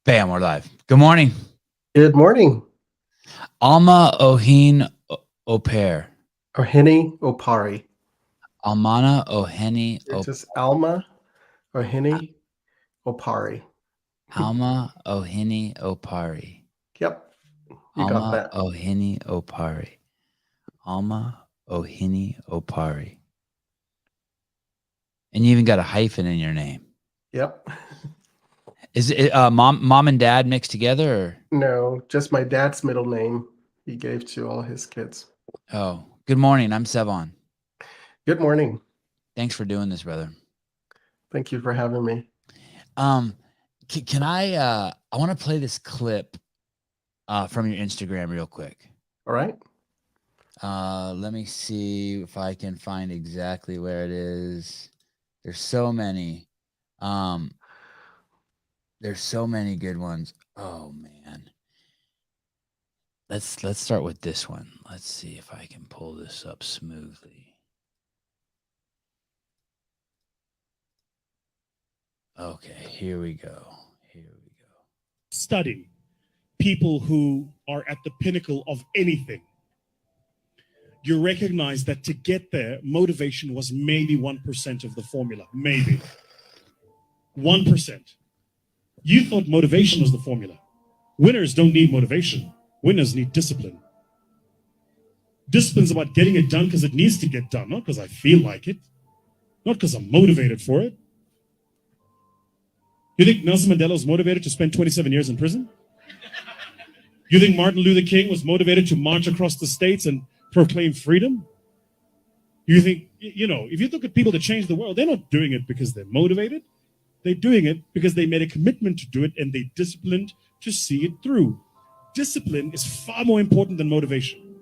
Bam, we're live. Good morning. Good morning. Alma Ohene-Opare. Ohene-Opare. Almana Ohene-Opare. It's just Alma Ohene-Opare. Alma Ohene-Opare. Yep, you got Alma that. Ohene-Opare. Alma Ohene-Opare. And you even got a hyphen in your name. Yep. Is it mom and dad mixed together? Or? No, just my dad's middle name he gave to all his kids. Oh, good morning. I'm Sevan. Good morning. Thanks for doing this, brother. Thank you for having me. Can I want to play this clip from your Instagram real quick. All right. Let me see if I can find exactly where it is. There's so many. There's so many good ones. Oh man. Let's start with this one. Let's see if I can pull this up smoothly. Okay, here we go. Study people who are at the pinnacle of anything. You recognize that to get there, motivation was maybe 1% of the formula. Maybe 1%. You thought motivation was the formula. Winners don't need motivation. Winners need discipline. Discipline's about getting it done because it needs to get done, not because I feel like it, not because I'm motivated for it. You think Nelson Mandela was motivated to spend 27 years in prison? You think Martin Luther King was motivated to march across the states and proclaim freedom? You think, if you look at people that change the world, they're not doing it because they're motivated. They're doing it because they made a commitment to do it and they disciplined to see it through. Discipline is far more important than motivation,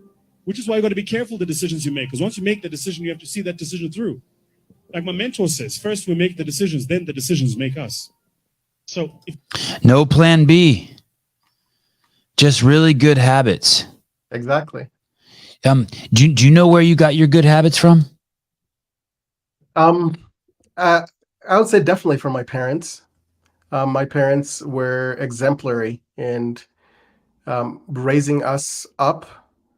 which is why you got to be careful the decisions you make. Because once you make the decision, you have to see that decision through. Like my mentor says, first we make the decisions, then the decisions make us. So no plan B, just really good habits. Exactly. Do you know where you got your good habits from? I would say definitely from my parents. My parents were exemplary in raising us up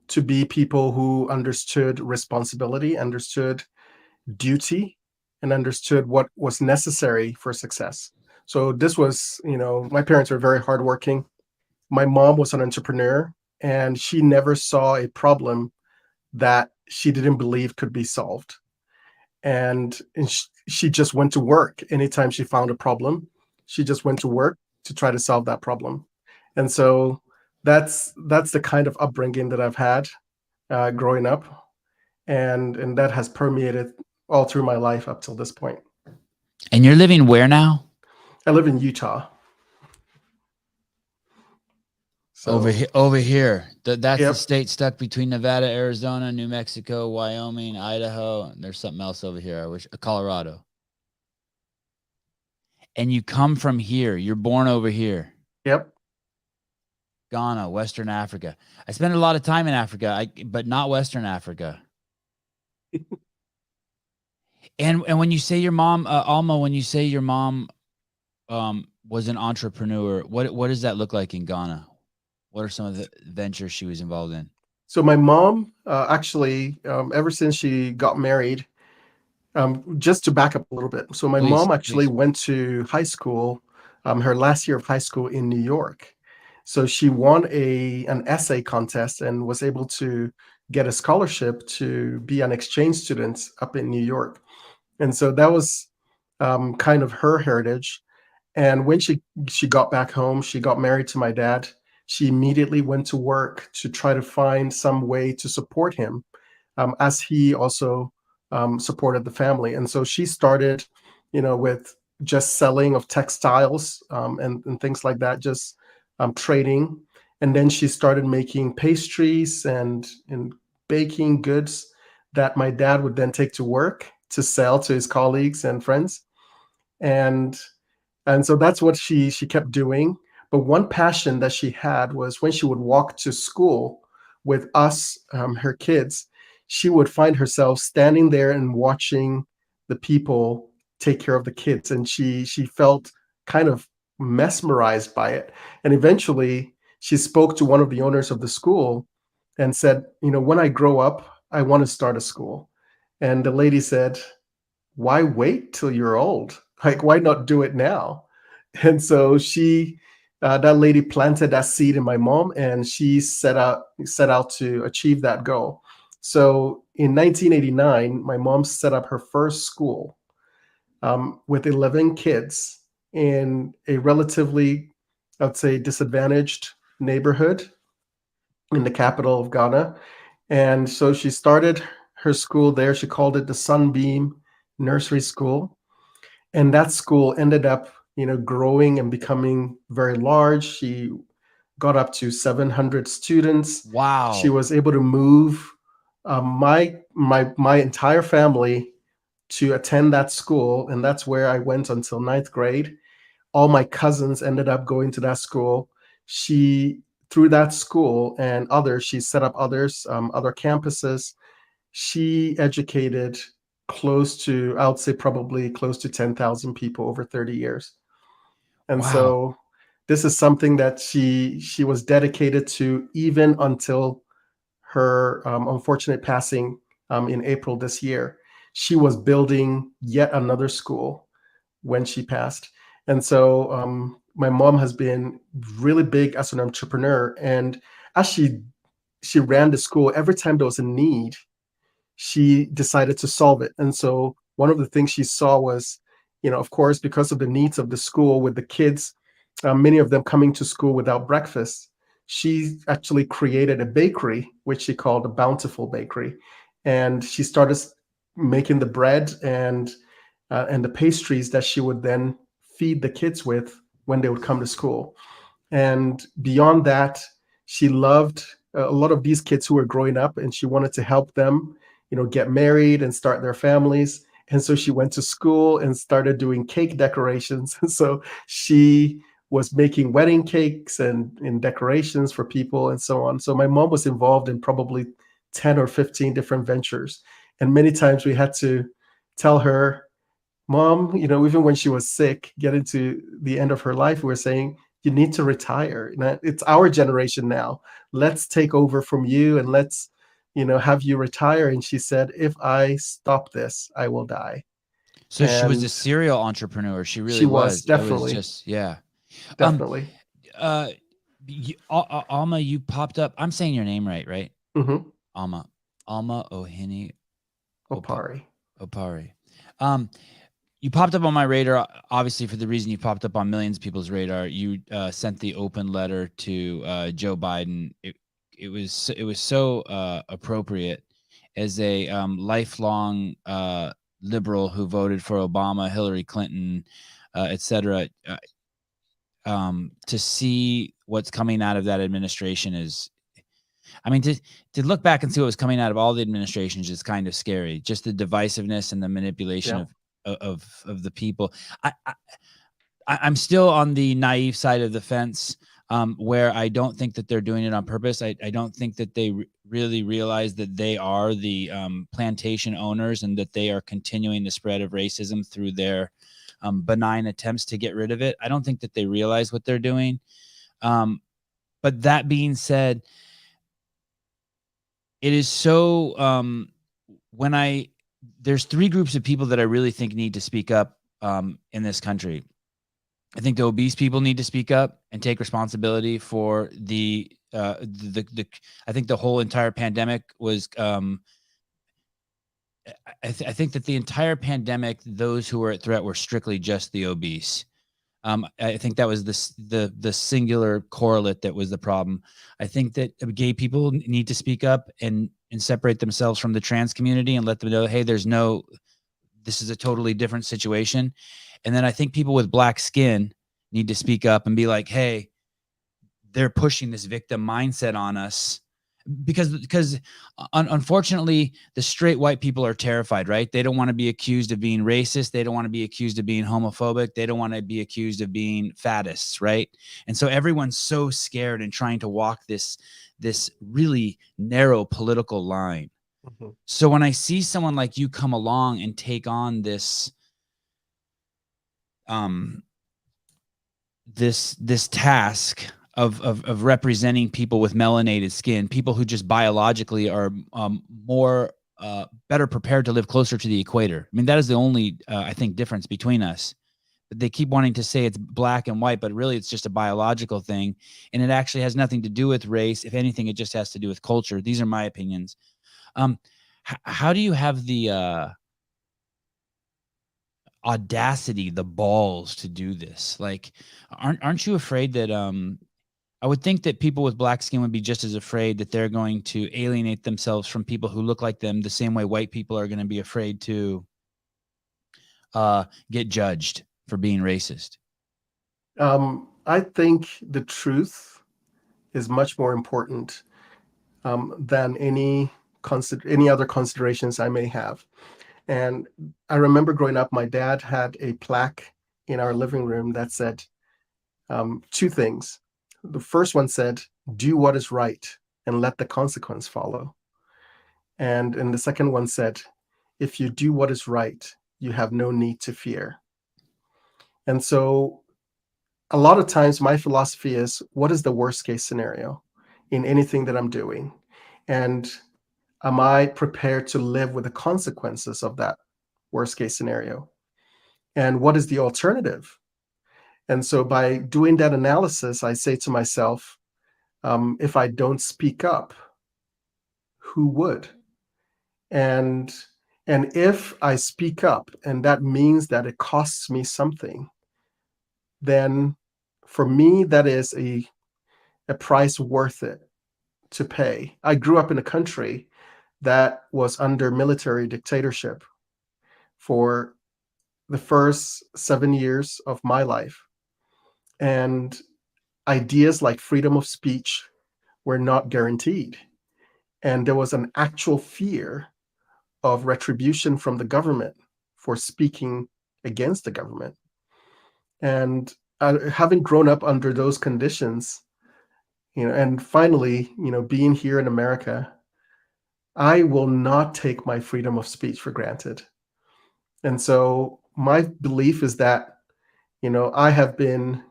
to be people who understood responsibility, understood duty, and understood what was necessary for success. So this was, my parents were very hardworking. My mom was an entrepreneur, and she never saw a problem that she didn't believe could be solved. And she just went to work. Anytime she found a problem, she just went to work to try to solve that problem. And so that's the kind of upbringing that I've had growing up, and that has permeated all through my life up till this point. And you're living where now? I live in Utah. So, over here. That's yep. The state stuck between Nevada, Arizona, New Mexico, Wyoming, Idaho. And there's something else over here. Colorado. And you come from here. You're born over here. Yep. Ghana, Western Africa. I spent a lot of time in Africa, but not Western Africa. And when you say your mom, Alma, when you say your mom was an entrepreneur, what does that look like in Ghana? What are some of the ventures she was involved in? So my mom, actually, ever since she got married, just to back up a little bit. So my mom actually went to high school, her last year of high school in New York. So she won an essay contest and was able to get a scholarship to be an exchange student up in New York. And so that was kind of her heritage. And when she got back home, she got married to my dad. She immediately went to work to try to find some way to support him, as he also supported the family. And so she started, with just selling of textiles and things like that, just trading. And then she started making pastries and baking goods that my dad would then take to work to sell to his colleagues and friends. And so that's what she kept doing. But one passion that she had was when she would walk to school with us, her kids, she would find herself standing there and watching the people take care of the kids. And she felt kind of mesmerized by it. And eventually she spoke to one of the owners of the school and said, when I grow up, I want to start a school. And the lady said, why wait till you're old? Like, why not do it now? And so that lady planted that seed in my mom, and she set out to achieve that goal. So in 1989, my mom set up her first school with 11 kids in a relatively, I'd say, disadvantaged neighborhood in the capital of Ghana. And so she started her school there. She called it the Sunbeam Nursery School. And that school ended up, growing and becoming very large. She got up to 700 students. Wow. She was able to move my entire family to attend that school, and that's where I went until 9th grade. All my cousins ended up going to that school. Through that school and others, she set up other campuses. She educated I would say probably close to 10,000 people over 30 years. And Wow. so this is something that she was dedicated to even until her unfortunate passing in April this year. She was building yet another school when she passed. And so my mom has been really big as an entrepreneur. And as she ran the school, every time there was a need, she decided to solve it. And so one of the things she saw was, of course, because of the needs of the school with the kids, many of them coming to school without breakfast, she actually created a bakery, which she called the Bountiful Bakery. And she started making the bread and the pastries that she would then feed the kids with when they would come to school. And beyond that, she loved a lot of these kids who were growing up, and she wanted to help them, get married and start their families. And so she went to school and started doing cake decorations. So she was making wedding cakes and decorations for people and so on. So my mom was involved in probably 10 or 15 different ventures. And many times we had to tell her, Mom, even when she was sick, getting to the end of her life, we were saying, you need to retire. It's our generation now. Let's take over from you and let's, have you retire. And she said, if I stop this, I will die. So she was a serial entrepreneur. She really was. Definitely. It was just, yeah. Definitely. Alma, you popped up. I'm saying your name right? Mm-hmm. Alma Ohene-Opare. You popped up on my radar, obviously, for the reason you popped up on millions of people's radar. You sent the open letter to Joe Biden. It was so appropriate as a lifelong liberal who voted for Obama, Hillary Clinton, etc. To see what's coming out of that administration is, I mean, to look back and see what was coming out of all the administrations is kind of scary. Just the divisiveness and the manipulation of the people. I'm still on the naive side of the fence, where I don't think that they're doing it on purpose. I don't think that they really realize that they are the plantation owners and that they are continuing the spread of racism through their benign attempts to get rid of it. I don't think that they realize what they're doing. But that being said, it is so there's three groups of people that I really think need to speak up in this country. I think the obese people need to speak up and take responsibility for I think the whole entire pandemic was I think that the entire pandemic, those who were at threat were strictly just the obese. I think that was the singular correlate that was the problem. I think that gay people need to speak up and separate themselves from the trans community and let them know, hey, this is a totally different situation. And then I think people with black skin need to speak up and be like, hey, they're pushing this victim mindset on us. Because unfortunately, the straight white people are terrified, right? They don't want to be accused of being racist. They don't want to be accused of being homophobic. They don't want to be accused of being fattists, right? And so everyone's so scared and trying to walk this really narrow political line. Mm-hmm. So when I see someone like you come along and take on this task of representing people with melanated skin, people who just biologically are more better prepared to live closer to the equator. I mean, that is the only I think difference between us. But they keep wanting to say it's black and white, but really it's just a biological thing, and it actually has nothing to do with race. If anything, it just has to do with culture. These are my opinions. How do you have the audacity, the balls to do this? Like, aren't you afraid that I would think that people with black skin would be just as afraid that they're going to alienate themselves from people who look like them the same way white people are going to be afraid to get judged for being racist? I think the truth is much more important than any other considerations I may have. And I remember growing up, my dad had a plaque in our living room that said two things. The first one said, "Do what is right and let the consequence follow." And the second one said, "If you do what is right, you have no need to fear." And so a lot of times my philosophy is, what is the worst case scenario in anything that I'm doing? And am I prepared to live with the consequences of that worst case scenario? And what is the alternative? And so by doing that analysis, I say to myself, if I don't speak up, who would? And if I speak up and that means that it costs me something, then for me, that is a price worth it to pay. I grew up in a country that was under military dictatorship for the first 7 years of my life. And ideas like freedom of speech were not guaranteed. And there was an actual fear of retribution from the government for speaking against the government. And having grown up under those conditions, and finally, being here in America, I will not take my freedom of speech for granted. And so my belief is that, I have been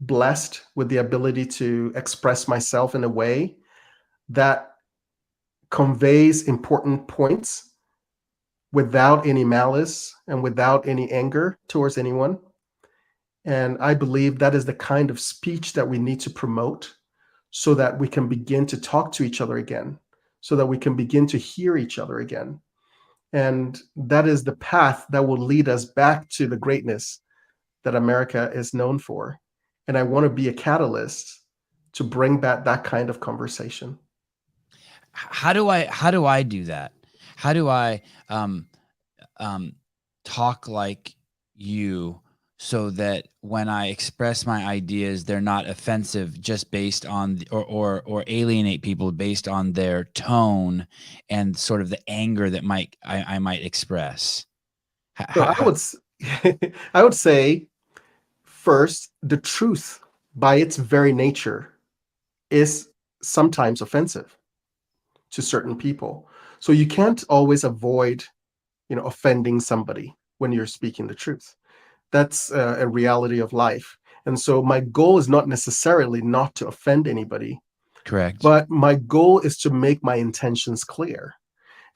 blessed with the ability to express myself in a way that conveys important points without any malice and without any anger towards anyone. And I believe that is the kind of speech that we need to promote so that we can begin to talk to each other again, so that we can begin to hear each other again. And that is the path that will lead us back to the greatness that America is known for. And I want to be a catalyst to bring back that kind of conversation. How do I do that? How do I talk like you so that when I express my ideas, they're not offensive just based on or alienate people based on their tone and sort of the anger that I might express? So I would say, first, the truth by its very nature is sometimes offensive to certain people. So you can't always avoid, offending somebody when you're speaking the truth. That's a reality of life. And so my goal is not necessarily not to offend anybody. Correct. But my goal is to make my intentions clear.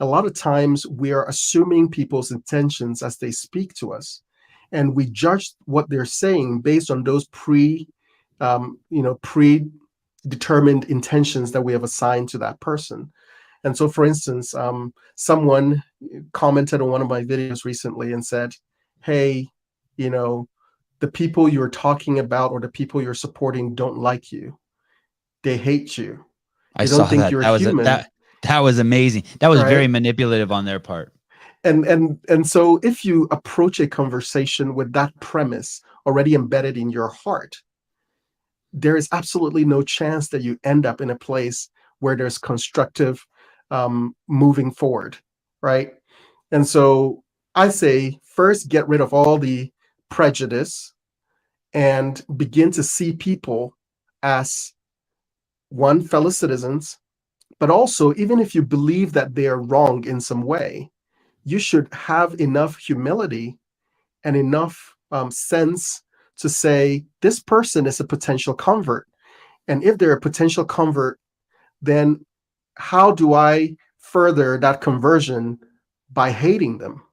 A lot of times we are assuming people's intentions as they speak to us, and we judge what they're saying based on those predetermined intentions that we have assigned to that person. And so, for instance, someone commented on one of my videos recently and said, "Hey, the people you're talking about or the people you're supporting don't like you. They hate you. I saw don't think that. you're That was human." that was amazing. That was very Right? manipulative on their part. And so if you approach a conversation with that premise already embedded in your heart, there is absolutely no chance that you end up in a place where there's constructive moving forward, right? And so I say, first, get rid of all the prejudice and begin to see people as one, fellow citizens, but also, even if you believe that they are wrong in some way, you should have enough humility and enough sense to say this person is a potential convert. And if they're a potential convert, then how do I further that conversion by hating them?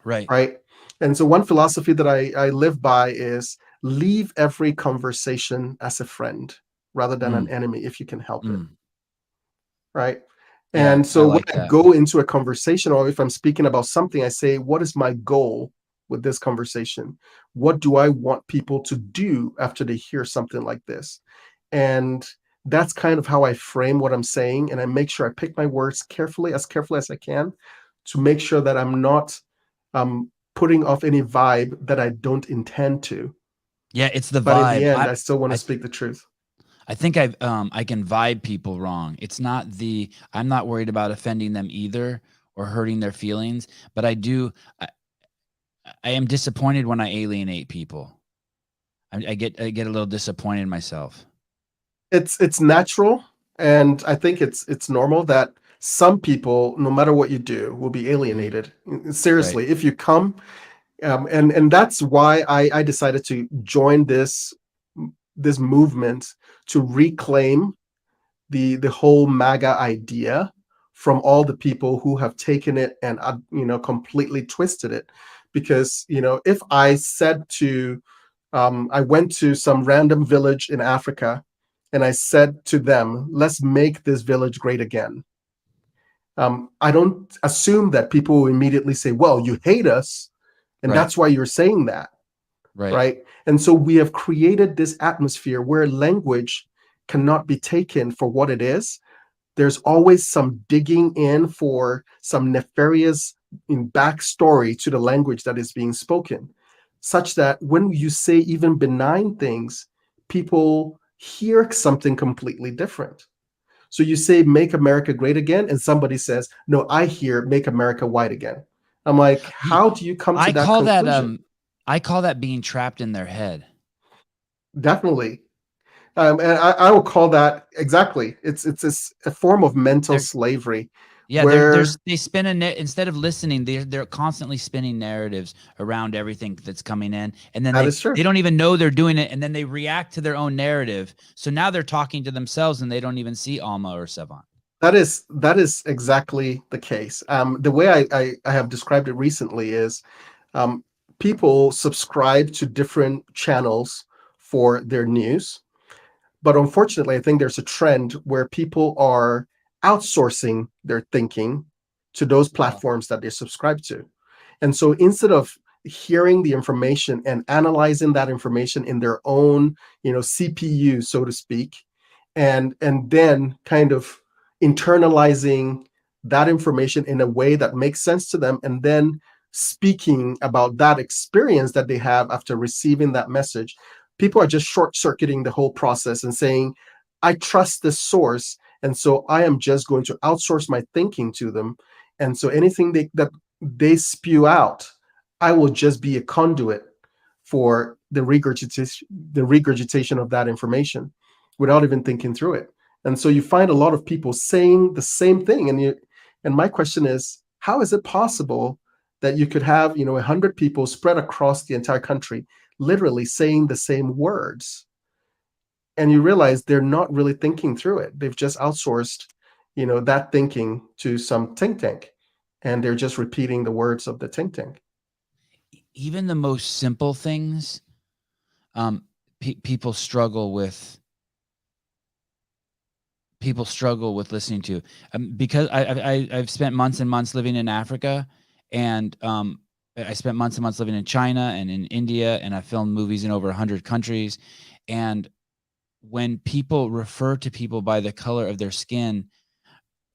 Right. Right. And so one philosophy that I live by is leave every conversation as a friend rather than an enemy if you can help it. Right. Yeah, And so when like I that. go into a conversation, or if I'm speaking about something, I say, what is my goal with this conversation? What do I want people to do after they hear something like this? And that's kind of how I frame what I'm saying. And I make sure I pick my words carefully as I can, to make sure that I'm not putting off any vibe that I don't intend to. Yeah, it's the But in vibe. the end, I still want to speak the truth. I think I can vibe people wrong. It's not I'm not worried about offending them either or hurting their feelings, but I am disappointed when I alienate people. I get a little disappointed in myself. It's natural, and I think it's normal that some people, no matter what you do, will be alienated. Seriously, if you come, and that's why I decided to join this movement, to reclaim the whole MAGA idea from all the people who have taken it and completely twisted it. Because if I said to I went to some random village in Africa, and I said to them, let's make this village great again. I don't assume that people will immediately say, well, you hate us, and that's why you're saying that. Right. And so we have created this atmosphere where language cannot be taken for what it is. There's always some digging in for some nefarious backstory to the language that is being spoken, such that when you say even benign things, people hear something completely different. So you say, make America great again, and somebody says, no, I hear make America white again. I'm like, how do you come to that conclusion? I call that being trapped in their head. Definitely. And I will call that exactly. It's a form of mental slavery. Yeah, where they spin instead of listening, they're constantly spinning narratives around everything that's coming in, and then they don't even know they're doing it, and then they react to their own narrative. So now they're talking to themselves, and they don't even see Alma or Sevan. That is exactly the case. The way I have described it recently is, people subscribe to different channels for their news. But unfortunately, I think there's a trend where people are outsourcing their thinking to those platforms that they subscribe to. And so instead of hearing the information and analyzing that information in their own, CPU, so to speak, and then kind of internalizing that information in a way that makes sense to them, and then speaking about that experience that they have after receiving that message, people are just short-circuiting the whole process and saying, I trust this source, and so I am just going to outsource my thinking to them. And so anything that they spew out, I will just be a conduit for the regurgitation of that information without even thinking through it. And so you find a lot of people saying the same thing. And my question is, how is it possible that you could have 100 people spread across the entire country literally saying the same words, and you realize they're not really thinking through it? They've just outsourced that thinking to some think tank, and they're just repeating the words of the think tank. Even the most simple things, people struggle with listening to, because I've spent months and months living in Africa, and I spent months and months living in China and in India, and I filmed movies in over 100 countries. And when people refer to people by the color of their skin,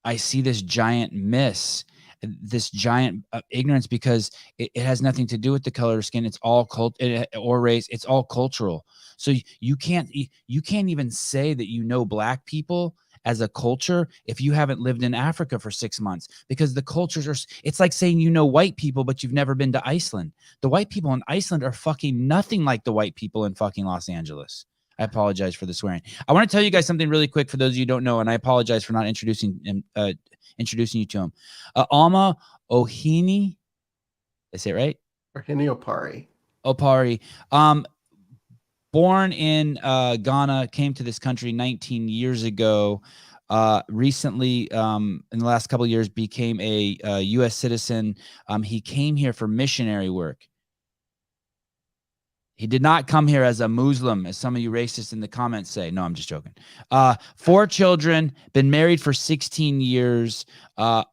I see this giant miss, this giant ignorance, because it has nothing to do with the color of skin. It's all or race. It's all cultural. So you can't even say that Black people as a culture if you haven't lived in Africa for 6 months, because the cultures it's like saying white people, but you've never been to Iceland. The white people in Iceland are fucking nothing like the white people in fucking Los Angeles. I apologize for the swearing. I want to tell you guys something really quick for those of you who don't know, and I apologize for not introducing you to him. Alma Ohene, did I say it right? Ohene-Opare. Opare. born in Ghana, came to this country 19 years ago. Recently, in the last couple of years, became a U.S. citizen. He came here for missionary work. He did not come here as a Muslim, as some of you racists in the comments say. No, I'm just joking. 4 children, been married for 16 years.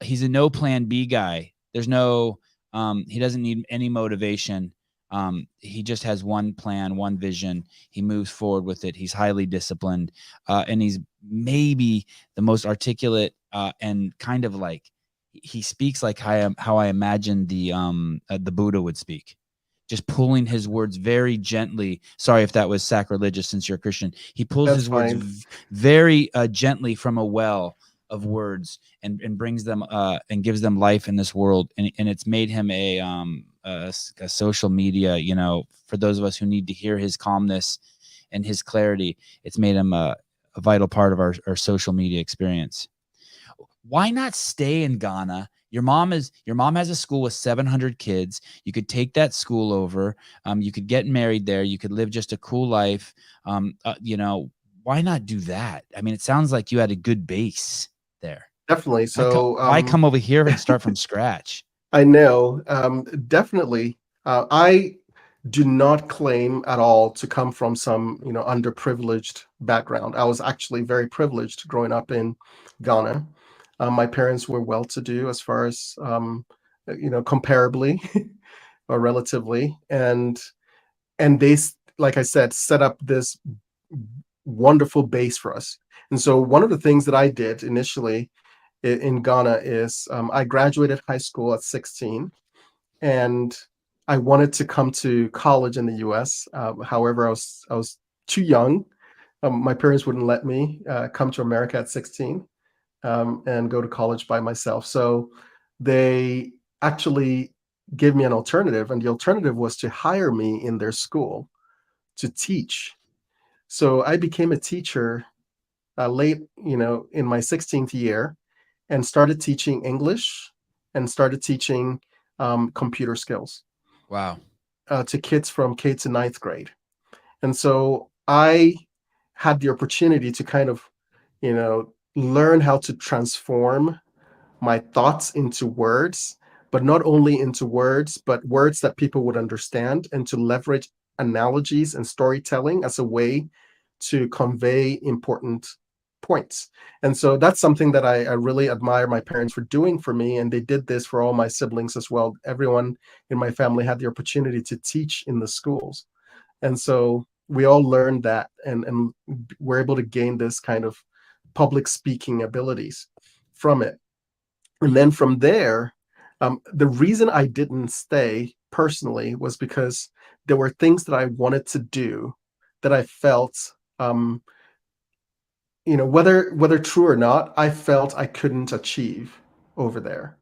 He's a no plan B guy. There's no, he doesn't need any motivation. He just has one plan, one vision. He moves forward with it. He's highly disciplined. And he's maybe the most articulate and kind of like, he speaks like how I imagine the Buddha would speak. Just pulling his words very gently. Sorry if that was sacrilegious since you're a Christian. He pulls his words very gently from a well of words and brings them and gives them life in this world. And it's made him a social media, you know, for those of us who need to hear his calmness and his clarity, it's made him a vital part of our social media experience. Why not stay in Ghana? Your mom has a school with 700 kids. You could take that school over. You could get married there. You could live just a cool life. You know, why not do that? I mean, it sounds like you had a good base there. Definitely. So why come over here and start from scratch? I know. Definitely. I do not claim at all to come from some, you know, underprivileged background. I was actually very privileged growing up in Ghana. My parents were well-to-do as far as, you know, comparably or relatively. And they, like I said, set up this wonderful base for us. And so one of the things that I did initially in Ghana is I graduated high school at 16, and I wanted to come to college in the U.S. However, I was too young. My parents wouldn't let me come to America at 16. And go to college by myself. So they actually gave me an alternative, and the alternative was to hire me in their school to teach. So I became a teacher late, you know, in my 16th year, and started teaching English and started teaching computer skills. Wow. To kids from K to 9th grade. And so I had the opportunity to kind of, you know, learn how to transform my thoughts into words, but not only into words, but words that people would understand, and to leverage analogies and storytelling as a way to convey important points. And so that's something that I really admire my parents for doing for me. And they did this for all my siblings as well. Everyone in my family had the opportunity to teach in the schools. And so we all learned that and we're able to gain this kind of public speaking abilities from it. And then from there, the reason I didn't stay personally was because there were things that I wanted to do that I felt, you know, whether true or not, I felt I couldn't achieve over there.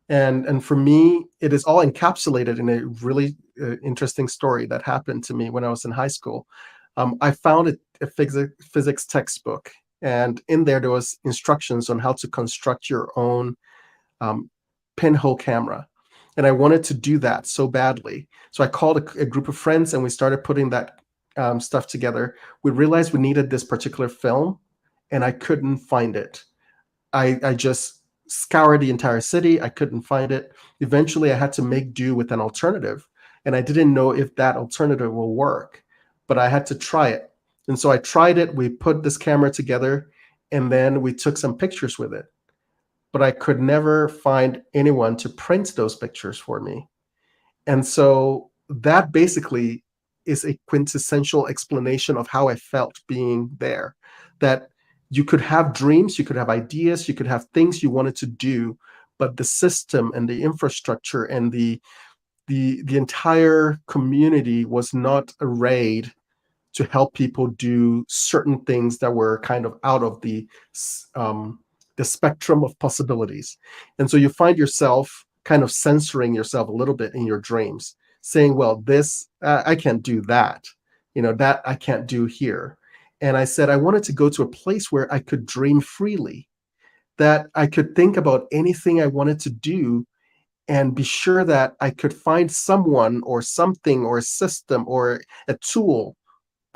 And for me, it is all encapsulated in a really interesting story that happened to me when I was in high school. I found a physics textbook, and in there was instructions on how to construct your own pinhole camera. And I wanted to do that so badly. So I called a group of friends, and we started putting that stuff together. We realized we needed this particular film, and I couldn't find it. I just scoured the entire city. I couldn't find it. Eventually, I had to make do with an alternative, and I didn't know if that alternative will work, but I had to try it. And so I tried it. We put this camera together, and then we took some pictures with it. But I could never find anyone to print those pictures for me. And so that basically is a quintessential explanation of how I felt being there. That you could have dreams, you could have ideas, you could have things you wanted to do, but the system and the infrastructure and the entire community was not arrayed to help people do certain things that were kind of out of the spectrum of possibilities. And so you find yourself kind of censoring yourself a little bit in your dreams, saying, well, this, I can't do that, you know, that I can't do here. And I said, I wanted to go to a place where I could dream freely, that I could think about anything I wanted to do and be sure that I could find someone or something or a system or a tool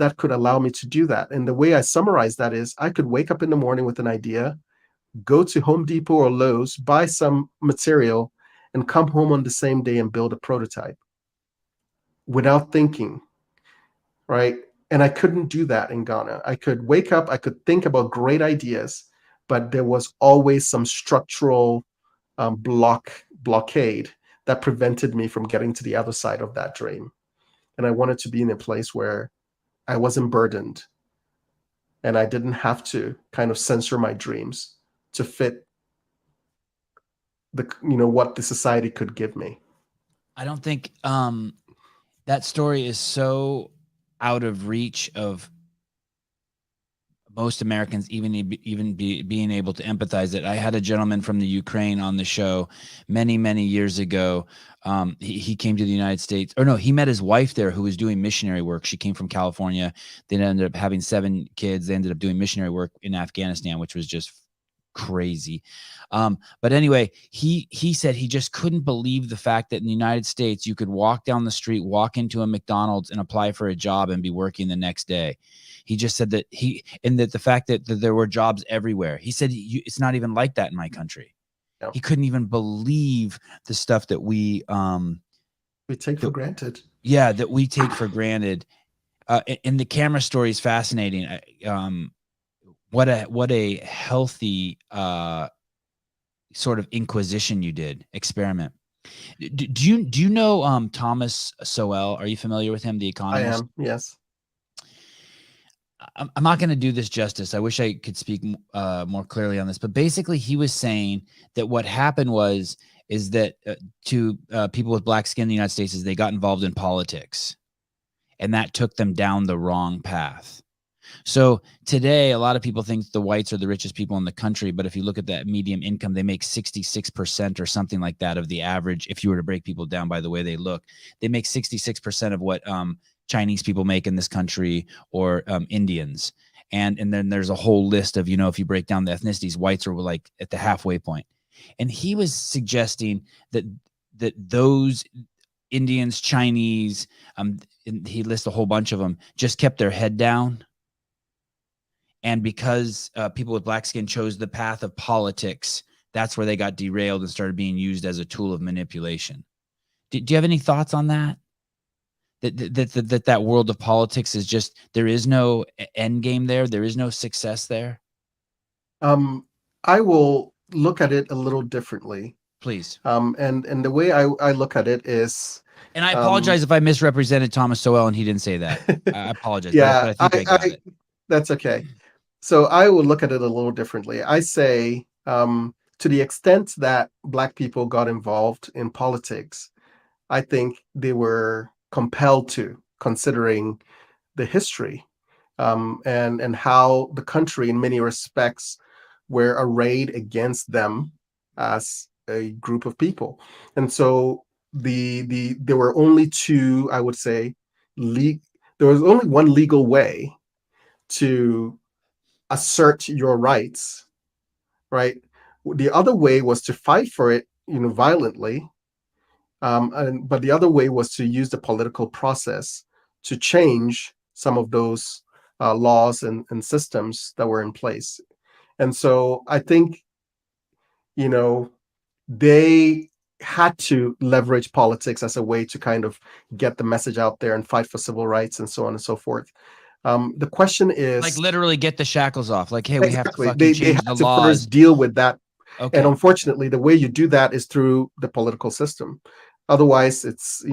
that could allow me to do that. And the way I summarize that is I could wake up in the morning with an idea, go to Home Depot or Lowe's, buy some material, and come home on the same day and build a prototype without thinking, right? And I couldn't do that in Ghana. I could wake up, I could think about great ideas, but there was always some structural blockade that prevented me from getting to the other side of that dream. And I wanted to be in a place where I wasn't burdened and I didn't have to kind of censor my dreams to fit what the society could give me. I don't think that story is so out of reach of most Americans even being able to empathize it. I had a gentleman from the Ukraine on the show many years ago. He came to the United States, or no, he met his wife there who was doing missionary work. She came from California. They ended up having 7 kids. They ended up doing missionary work in Afghanistan, which was just crazy. But anyway, he said he just couldn't believe the fact that in the United States, you could walk down the street, walk into a McDonald's and apply for a job and be working the next day. He just said that the fact that there were jobs everywhere. He said it's not even like that in my country. No. He couldn't even believe the stuff that we take for granted. Yeah, that we take for granted. And the camera story is fascinating. What a healthy sort of inquisition you did, experiment. Do you know Thomas Sowell? Are you familiar with him, the economist? I am, yes. I'm not going to do this justice. I wish I could speak more clearly on this, but basically he was saying that what happened is that to people with black skin in the United States is they got involved in politics, and that took them down the wrong path. So today, a lot of people think the whites are the richest people in the country, but if you look at that median income, they make 66% or something like that of the average. If you were to break people down by the way they look, they make 66% of what Chinese people make in this country, or Indians. And then there's a whole list of, if you break down the ethnicities, whites are like at the halfway point. And he was suggesting that those Indians, Chinese, and he lists a whole bunch of them, just kept their head down. And because people with black skin chose the path of politics, that's where they got derailed and started being used as a tool of manipulation. Do you have any thoughts on that? That world of politics is just, there is no end game there. There is no success there. I will look at it a little differently. Please. And the way I look at it is, and I apologize if I misrepresented Thomas Sowell and he didn't say that. I apologize. Yeah, but I think I got it. That's okay. So I will look at it a little differently. I say, to the extent that black people got involved in politics, I think they were compelled to, considering the history and how the country in many respects were arrayed against them as a group of people. And so there were only two, I would say, there was only one legal way to assert your rights, right? The other way was to fight for it, violently. But the other way was to use the political process to change some of those laws and systems that were in place. And so I think, they had to leverage politics as a way to kind of get the message out there and fight for civil rights and so on and so forth. The question is, like, literally get the shackles off. Like, hey, we have to fucking they change have the to laws. first deal with that. Okay. And unfortunately, the way you do that is through the political system. Otherwise, it's,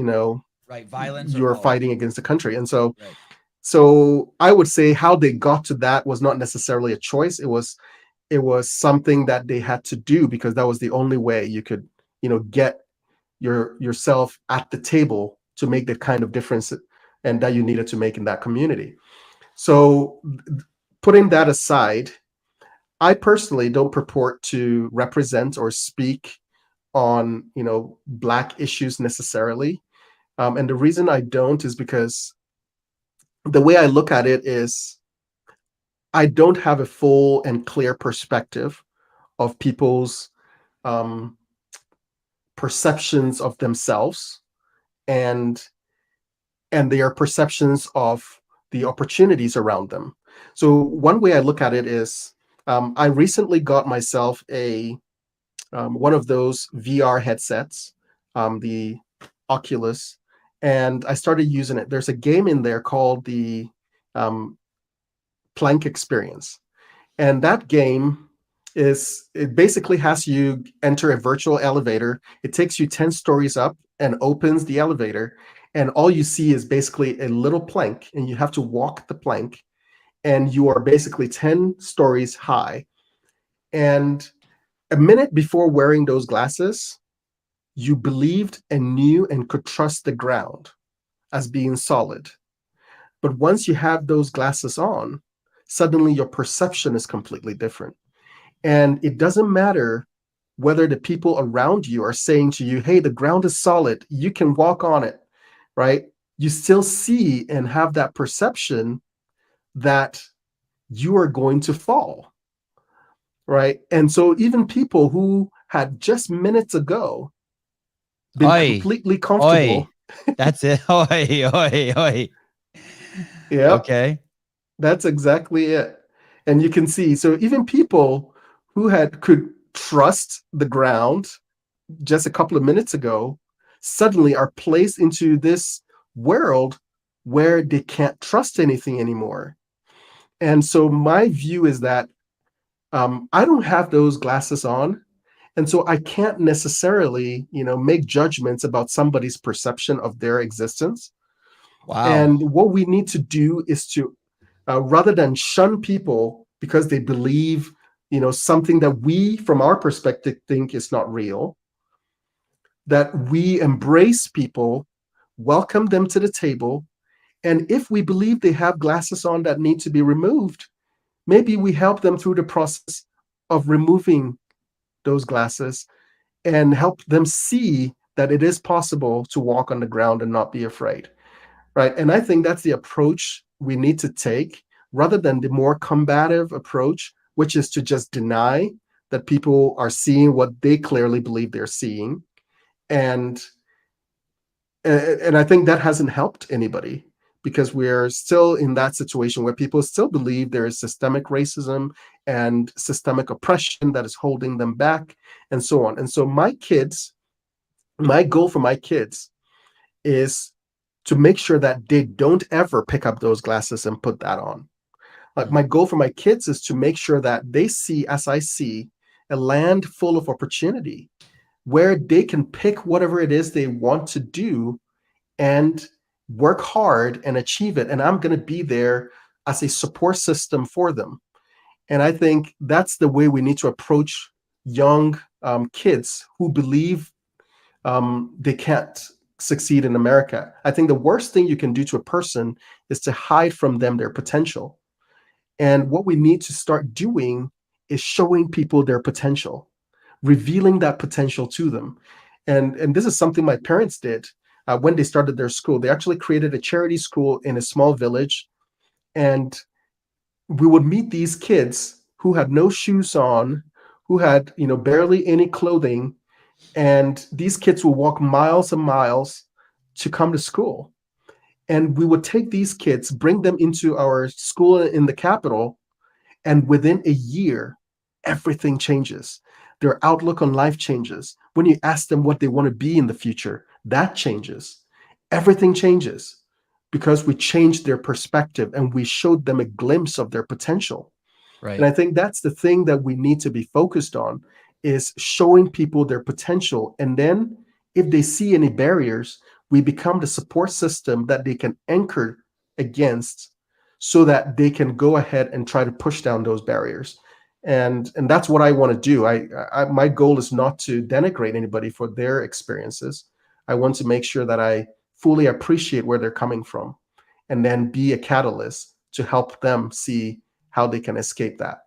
right, violence. You're fighting against the country. And so, so I would say how they got to that was not necessarily a choice. It was something that they had to do because that was the only way you could, get yourself at the table to make the kind of difference and that you needed to make in that community. So putting that aside, I personally don't purport to represent or speak on, black issues necessarily. And the reason I don't is because the way I look at it is I don't have a full and clear perspective of people's perceptions of themselves and their perceptions of the opportunities around them. So one way I look at it is, I recently got myself one of those VR headsets, the Oculus, and I started using it. There's a game in there called the Plank Experience. And that game it basically has you enter a virtual elevator. It takes you 10 stories up and opens the elevator. And all you see is basically a little plank, and you have to walk the plank. And you are basically 10 stories high. And a minute before wearing those glasses, you believed and knew and could trust the ground as being solid. But once you have those glasses on, suddenly your perception is completely different. And it doesn't matter whether the people around you are saying to you, hey, the ground is solid, you can walk on it, right? You still see and have that perception that you are going to fall, right? And so even people who had just minutes ago been completely comfortable. That's it. Oi. Yeah. Okay. That's exactly it. And you can see, so even people who could trust the ground just a couple of minutes ago suddenly are placed into this world where they can't trust anything anymore. And so my view is that I don't have those glasses on. And so I can't necessarily, make judgments about somebody's perception of their existence. Wow. And what we need to do is to, rather than shun people because they believe, something that we, from our perspective, think is not real, that we embrace people, welcome them to the table, and if we believe they have glasses on that need to be removed, maybe we help them through the process of removing those glasses and help them see that it is possible to walk on the ground and not be afraid, right? And I think that's the approach we need to take, rather than the more combative approach, which is to just deny that people are seeing what they clearly believe they're seeing. And I think that hasn't helped anybody, because we're still in that situation where people still believe there is systemic racism and systemic oppression that is holding them back, and so on. And so my goal for my kids is to make sure that they don't ever pick up those glasses and put that on. Like, my goal for my kids is to make sure that they see, as I see, a land full of opportunity where they can pick whatever it is they want to do and work hard and achieve it. And I'm going to be there as a support system for them. And I think that's the way we need to approach young kids who believe they can't succeed in America. I think the worst thing you can do to a person is to hide from them their potential. And what we need to start doing is showing people their potential, revealing that potential to them. And this is something my parents did when they started their school. They actually created a charity school in a small village. And we would meet these kids who had no shoes on, who had, barely any clothing. And these kids would walk miles and miles to come to school. And we would take these kids, bring them into our school in the capital, and within a year, everything changes. Their outlook on life changes. When you ask them what they want to be in the future, that changes. Everything changes because we changed their perspective and we showed them a glimpse of their potential. Right. And I think that's the thing that we need to be focused on, is showing people their potential. And then if they see any barriers, we become the support system that they can anchor against, so that they can go ahead and try to push down those barriers. And that's what I want to do. My goal is not to denigrate anybody for their experiences. I want to make sure that I fully appreciate where they're coming from, and then be a catalyst to help them see how they can escape that.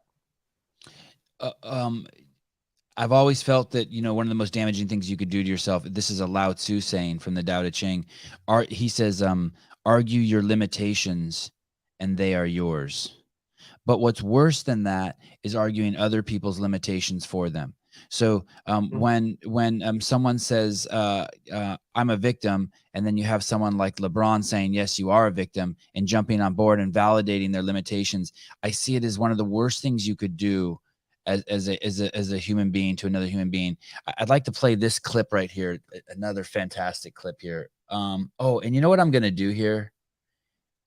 I've always felt that, one of the most damaging things you could do to yourself, this is a Lao Tzu saying from the Tao Te Ching. He says, argue your limitations and they are yours. But what's worse than that is arguing other people's limitations for them. So when someone says I'm a victim, and then you have someone like LeBron saying, yes, you are a victim, and jumping on board and validating their limitations, I see it as one of the worst things you could do as a human being to another human being. I'd like to play this clip right here, another fantastic clip here. Oh, and you know what I'm going to do here?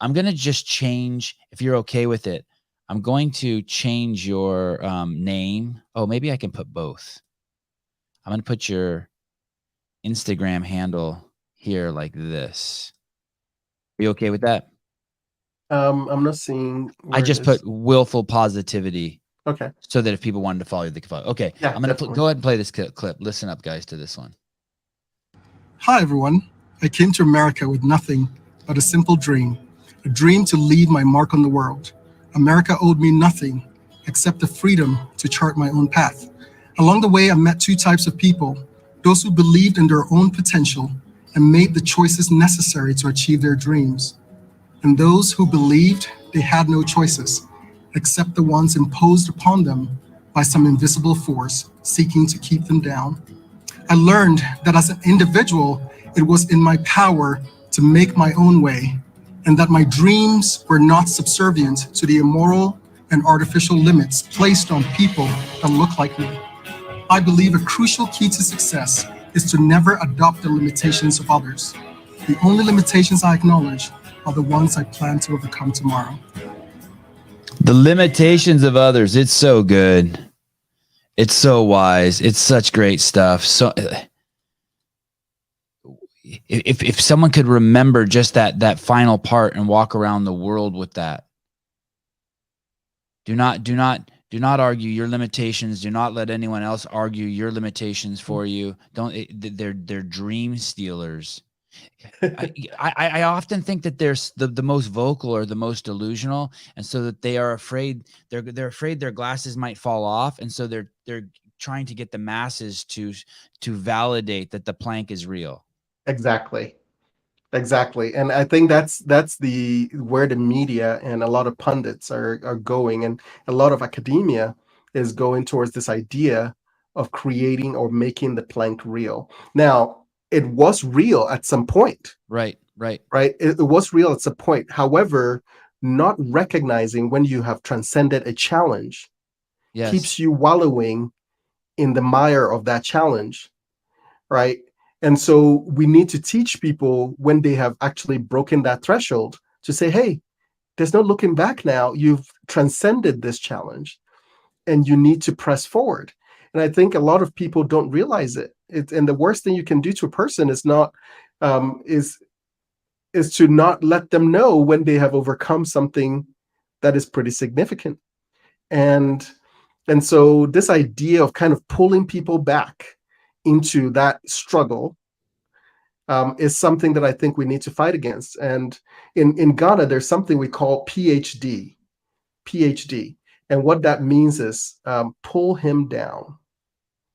I'm going to just change, if you're okay with it, I'm going to change your name. Oh, maybe I can put both. I'm going to put your Instagram handle here like this. Are you okay with that? I'm not seeing. I just put willful positivity. Okay. So that if people wanted to follow you, they could follow. Okay. Yeah, I'm going to go ahead and play this clip. Listen up, guys, to this one. Hi, everyone. I came to America with nothing but a simple dream, a dream to leave my mark on the world. America owed me nothing except the freedom to chart my own path. Along the way, I met two types of people, those who believed in their own potential and made the choices necessary to achieve their dreams, and those who believed they had no choices except the ones imposed upon them by some invisible force seeking to keep them down. I learned that as an individual, it was in my power to make my own way, and that my dreams were not subservient to the immoral and artificial limits placed on people that look like me. I believe a crucial key to success is to never adopt the limitations of others. The only limitations I acknowledge are the ones I plan to overcome tomorrow. The limitations of others. It's so good. It's so wise. It's such great stuff. So if someone could remember just that final part and walk around the world with that. Do not argue your limitations. Do not let anyone else argue your limitations for you. They're dream stealers. I often think that there's the most vocal or the most delusional, and so that they are afraid they're afraid their glasses might fall off, and so they're trying to get the masses to validate that the plank is real. Exactly. And I think that's the where the media and a lot of pundits are going, and a lot of academia is going towards this idea of creating or making the plank real. Now, it was real at some point. Right. It was real at some point. However, not recognizing when you have transcended a challenge keeps you wallowing in the mire of that challenge, right? And so we need to teach people when they have actually broken that threshold to say, hey, there's no looking back now. You've transcended this challenge and you need to press forward. And I think a lot of people don't realize it. And the worst thing you can do to a person is to not let them know when they have overcome something that is pretty significant. And so this idea of kind of pulling people back into that struggle is something that I think we need to fight against. And in Ghana, there's something we call PhD. And what that means is pull him down.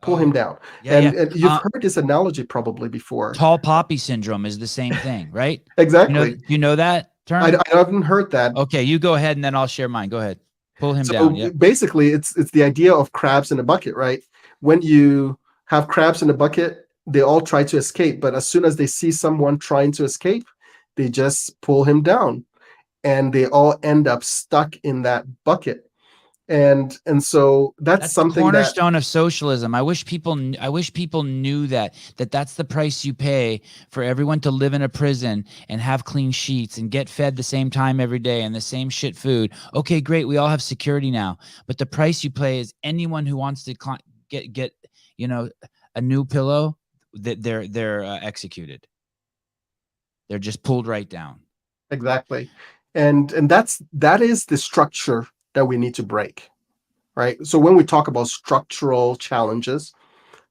And you've heard this analogy probably before. Tall poppy syndrome is the same thing, right? Exactly. You know that term? I haven't heard that. Okay, you go ahead and then I'll share mine. Go ahead. Pull him So down. Yep. basically, it's the idea of crabs in a bucket, right? When you have crabs in a bucket, they all try to escape. But as soon as they see someone trying to escape, they just pull him down. And they all end up stuck in that bucket. And so that's something the cornerstone of socialism. I wish people knew that's the price you pay for everyone to live in a prison and have clean sheets and get fed the same time every day and the same shit food. Okay, great. We all have security now, but the price you pay is anyone who wants to get a new pillow, that they're executed. They're just pulled right down. Exactly. And that is the structure that we need to break, right? So when we talk about structural challenges,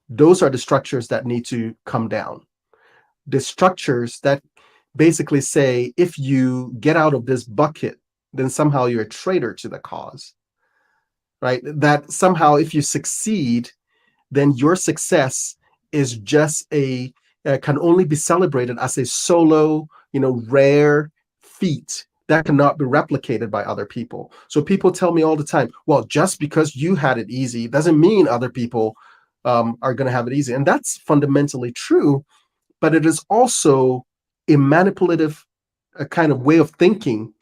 those are the structures that need to come down. The structures that basically say, if you get out of this bucket, then somehow you're a traitor to the cause, right? That somehow if you succeed, then your success is just can only be celebrated as a solo, rare feat that cannot be replicated by other people. So people tell me all the time, well, just because you had it easy doesn't mean other people are going to have it easy. And that's fundamentally true, but it is also a manipulative kind of way of thinking,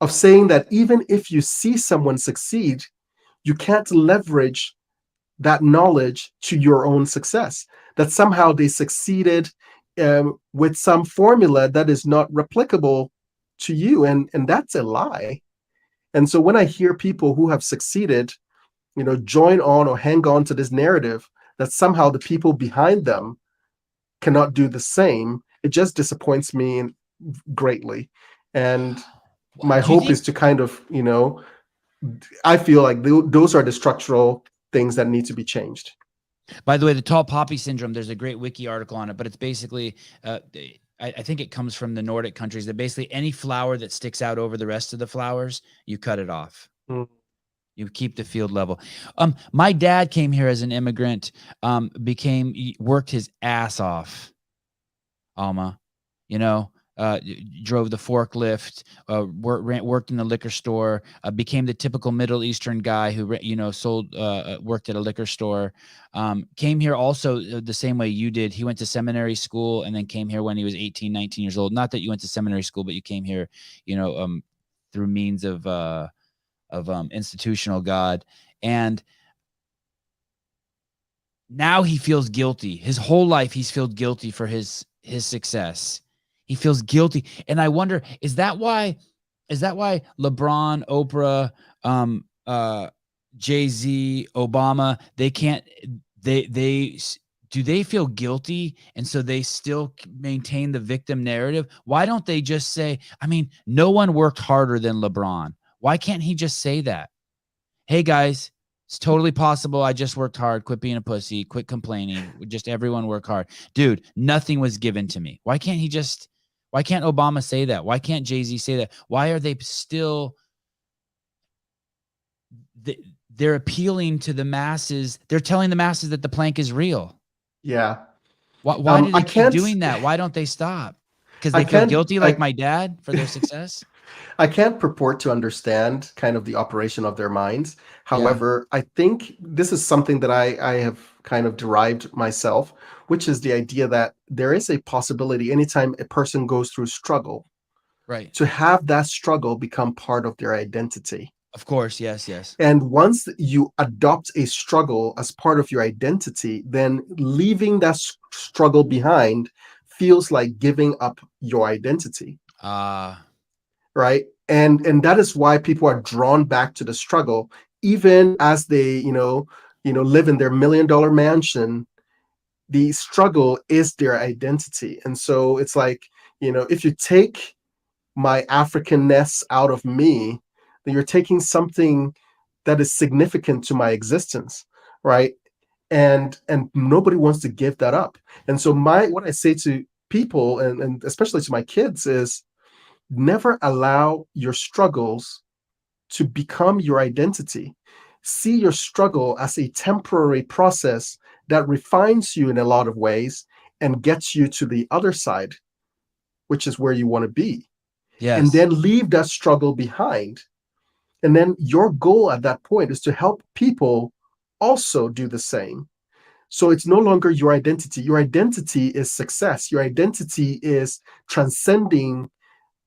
of saying that even if you see someone succeed, you can't leverage that knowledge to your own success, that somehow they succeeded with some formula that is not replicable to you. And that's a lie. And so when I hear people who have succeeded, join on or hang on to this narrative that somehow the people behind them cannot do the same, it just disappoints me greatly. And my hope is to kind of, I feel like those are the structural things that need to be changed. By the way, the tall poppy syndrome, there's a great wiki article on it, but it's basically, I think it comes from the Nordic countries, that basically any flower that sticks out over the rest of the flowers, you cut it off. Mm. You keep the field level. My dad came here as an immigrant, worked his ass off, Alma, drove the forklift, worked in the liquor store, became the typical Middle Eastern guy who, worked at a liquor store, came here also the same way you did. He went to seminary school and then came here when he was 18, 19 years old. Not that you went to seminary school, but you came here, through means of institutional God. And now he feels guilty. His whole life, he's felt guilty for his success. He feels guilty. And I wonder, is that why LeBron, Oprah, Jay-Z, Obama, do they feel guilty? And so they still maintain the victim narrative? Why don't they just say, no one worked harder than LeBron. Why can't he just say that? Hey guys, it's totally possible. I just worked hard. Quit being a pussy. Quit complaining. Just everyone work hard. Dude, nothing was given to me. Why can't Obama say that? Why can't Jay-Z say that? Why are they still, they're appealing to the masses. They're telling the masses that the plank is real. Yeah. Why do they keep doing that? Why don't they stop? Because they feel guilty like my dad for their success? I can't purport to understand kind of the operation of their minds. However, yeah. I think this is something that I have kind of derived myself, which is the idea that there is a possibility anytime a person goes through struggle, right, to have that struggle become part of their identity. Of course, yes. And once you adopt a struggle as part of your identity, then leaving that struggle behind feels like giving up your identity. Right? And that is why people are drawn back to the struggle, even as they, live in their $1 million mansion. The struggle is their identity. And so it's like, if you take my Africanness out of me, then you're taking something that is significant to my existence, right? And nobody wants to give that up. And so what I say to people, and especially to my kids, is never allow your struggles to become your identity. See your struggle as a temporary process that refines you in a lot of ways and gets you to the other side, which is where you want to be. Yes. And then leave that struggle behind. And then your goal at that point is to help people also do the same. So it's no longer your identity. Your identity is success. Your identity is transcending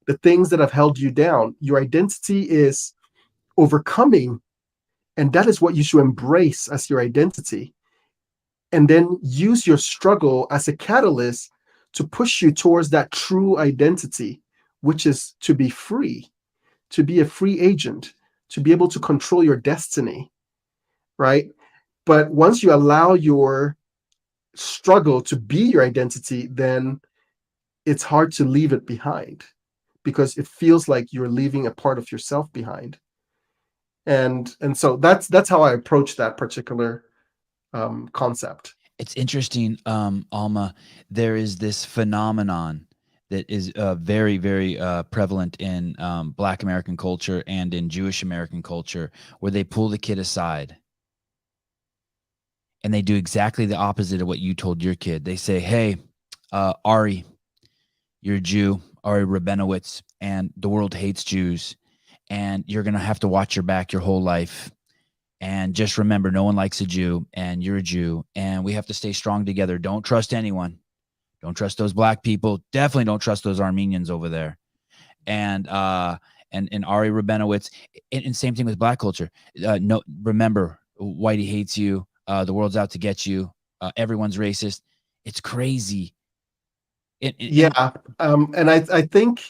the things that have held you down. Your identity is overcoming. And that is what you should embrace as your identity. And then use your struggle as a catalyst to push you towards that true identity, which is to be free, to be a free agent, to be able to control your destiny, right? But once you allow your struggle to be your identity, then it's hard to leave it behind, because it feels like you're leaving a part of yourself behind. And so that's how I approach that particular concept. It's interesting, Alma. There is this phenomenon that is very, very prevalent in Black American culture and in Jewish American culture, where they pull the kid aside and they do exactly the opposite of what you told your kid. They say, hey, Ari, you're a Jew, Ari Rabinowitz, and the world hates Jews, and you're going to have to watch your back your whole life. And just remember, no one likes a Jew, and you're a Jew, and we have to stay strong together. Don't trust anyone. Don't trust those black people. Definitely don't trust those Armenians over there. And Ari Rabinowitz, and same thing with black culture. No, remember, whitey hates you. The world's out to get you. Everyone's racist. It's crazy. And I think,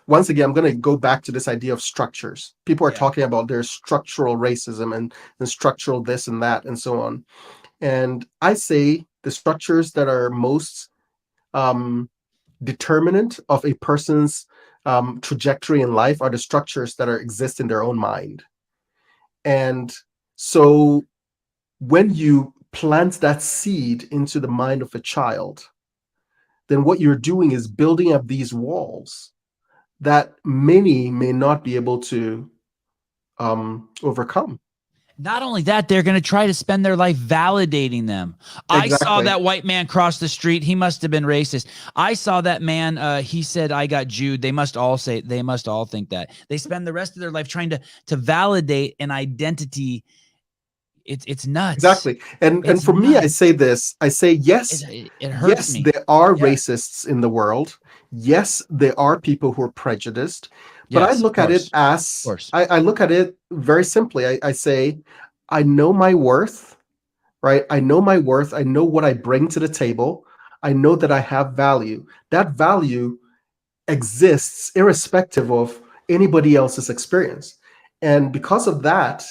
once again, I'm going to go back to this idea of structures. People are talking about their structural racism and structural this and that and so on. And I say the structures that are most determinant of a person's trajectory in life are the structures that exist in their own mind. And so when you plant that seed into the mind of a child, then what you're doing is building up these walls that many may not be able to overcome. Not only that, they're going to try to spend their life validating them. Exactly. I saw that white man cross the street. He must have been racist. I saw that man. He said, I got Jewed. They must all think that. They spend the rest of their life trying to validate an identity. It's nuts. Exactly. And for me, I say this. I say, yes, it hurts me. There are racists in the world. Yes, there are people who are prejudiced. But I look at it as, I look at it very simply. I say, I know my worth, right? I know my worth. I know what I bring to the table. I know that I have value. That value exists irrespective of anybody else's experience. And because of that,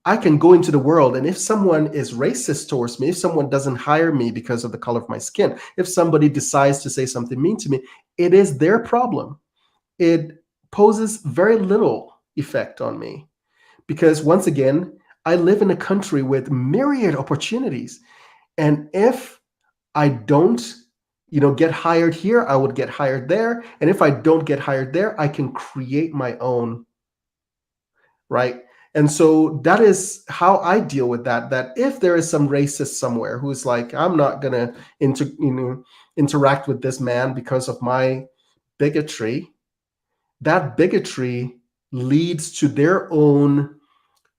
I can go into the world, and if someone is racist towards me, if someone doesn't hire me because of the color of my skin, if somebody decides to say something mean to me, it is their problem. It poses very little effect on me, because once again, I live in a country with myriad opportunities. And if I don't, get hired here, I would get hired there. And if I don't get hired there, I can create my own, right? And so that is how I deal with that. That if there is some racist somewhere who's like, I'm not gonna interact with this man because of my bigotry, that bigotry leads to their own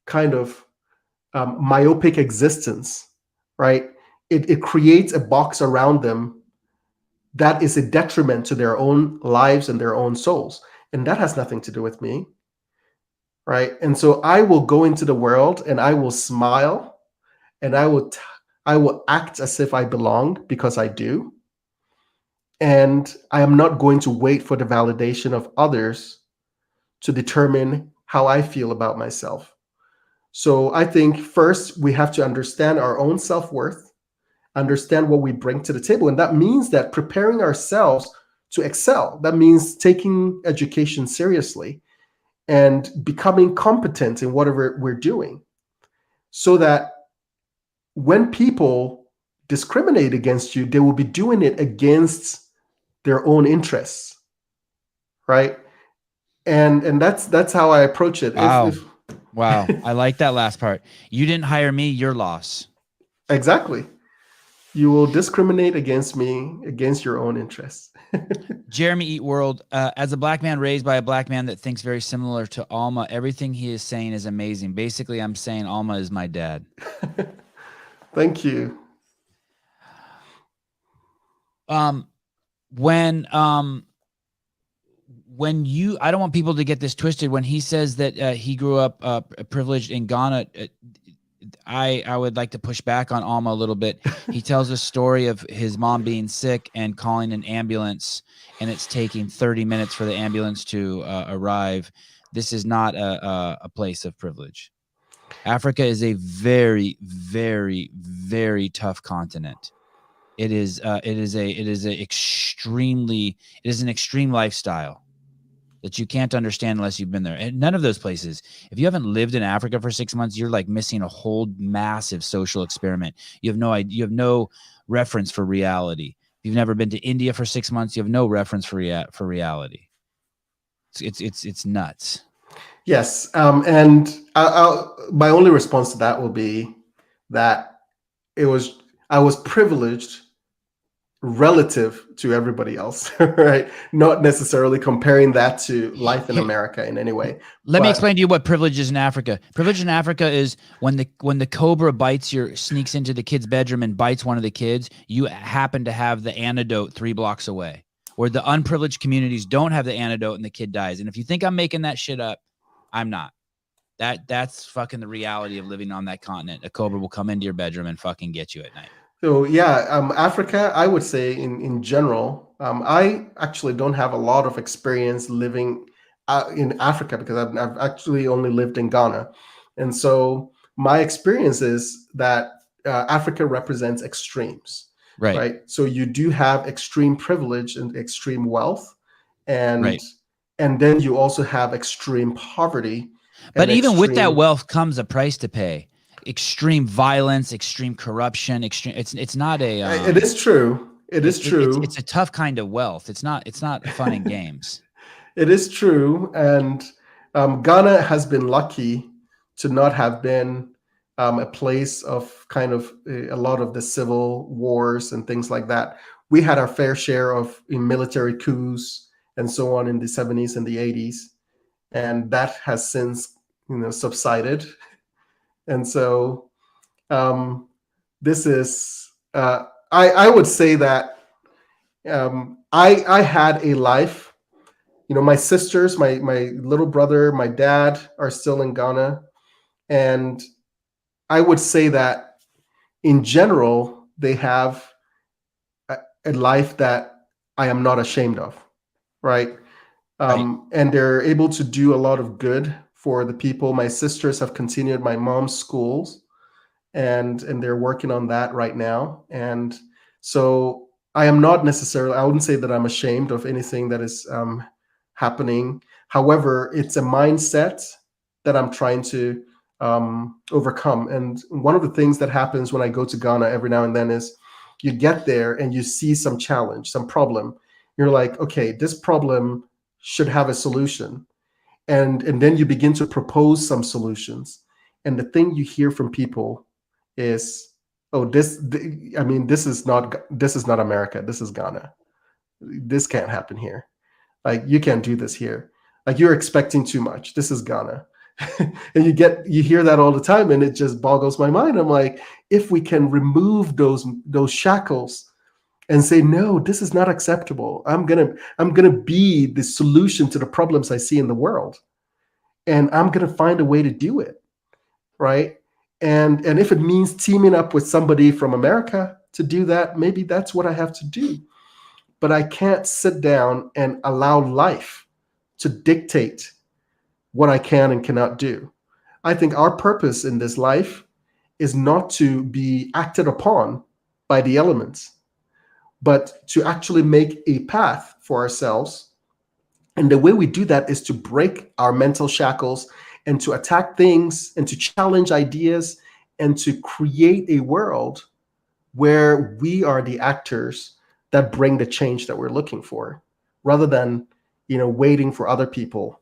kind of myopic existence, right? It creates a box around them that is a detriment to their own lives and their own souls. And that has nothing to do with me. Right. And so I will go into the world and I will smile and I will act as if I belong, because I do. And I am not going to wait for the validation of others to determine how I feel about myself. So I think first we have to understand our own self-worth, understand what we bring to the table. And that means that preparing ourselves to excel. That means taking education seriously and becoming competent in whatever we're doing, so that when people discriminate against you, they will be doing it against their own interests, right? And that's how I approach it. Wow. Wow. I like that last part. You didn't hire me, your loss. Exactly. You will discriminate against me, against your own interests. Jeremy Eat World, as a black man raised by a black man that thinks very similar to Alma, everything he is saying is amazing. Basically, I'm saying Alma is my dad. Thank you. When you, I don't want people to get this twisted. When he says that he grew up privileged in Ghana, I would like to push back on Alma a little bit. He tells a story of his mom being sick and calling an ambulance, and it's taking 30 minutes for the ambulance to arrive. This is not a place of privilege. Africa is a very, very, very tough continent. It is an extreme lifestyle that you can't understand unless you've been there. And none of those places, if you haven't lived in Africa for 6 months, you're like missing a whole massive social experiment. You have no idea, you have no reference for reality. If you've never been to India for 6 months, you have no reference for reality. It's nuts. Yes. And my only response to that will be that I was privileged relative to everybody else, right? Not necessarily comparing that to life in America in any way. Let me explain to you what privilege is in Africa. Privilege in Africa is when the cobra sneaks into the kid's bedroom and bites one of the kids, you happen to have the antidote 3 blocks away. Where the unprivileged communities don't have the antidote and the kid dies. And if you think I'm making that shit up, I'm not. That's fucking the reality of living on that continent. A cobra will come into your bedroom and fucking get you at night. So yeah, Africa, I would say in general, I actually don't have a lot of experience living in Africa because I've actually only lived in Ghana. And so my experience is that Africa represents extremes, right? So you do have extreme privilege and extreme wealth, and then you also have extreme poverty. But even with that wealth comes a price to pay. Extreme violence, extreme corruption, it's not a it is true. It is true. It's a tough kind of wealth. It's not fun and games. It is true. And Ghana has been lucky to not have been a place of kind of a lot of the civil wars and things like that. We had our fair share of military coups and so on in the 70s and the 80s. And that has since, subsided. And so this is, I would say that I had a life, my sisters, my little brother, my dad are still in Ghana. And I would say that in general, they have a life that I am not ashamed of, right? And they're able to do a lot of good for the people. My sisters have continued my mom's schools, and they're working on that right now. And so I am not necessarily, I wouldn't say that I'm ashamed of anything that is happening. However, it's a mindset that I'm trying to overcome. And one of the things that happens when I go to Ghana every now and then is you get there and you see some challenge, some problem. You're like, okay, this problem should have a solution. And then you begin to propose some solutions. And the thing you hear from people is, oh, this is not America. This is Ghana. This can't happen here. Like, you can't do this here. Like, you're expecting too much. This is Ghana. And you hear that all the time, and it just boggles my mind. I'm like, if we can remove those shackles and say, no, this is not acceptable. I'm gonna be the solution to the problems I see in the world, and I'm gonna find a way to do it, right? And if it means teaming up with somebody from America to do that, maybe that's what I have to do. But I can't sit down and allow life to dictate what I can and cannot do. I think our purpose in this life is not to be acted upon by the elements, but to actually make a path for ourselves. And the way we do that is to break our mental shackles and to attack things and to challenge ideas and to create a world where we are the actors that bring the change that we're looking for, rather than, waiting for other people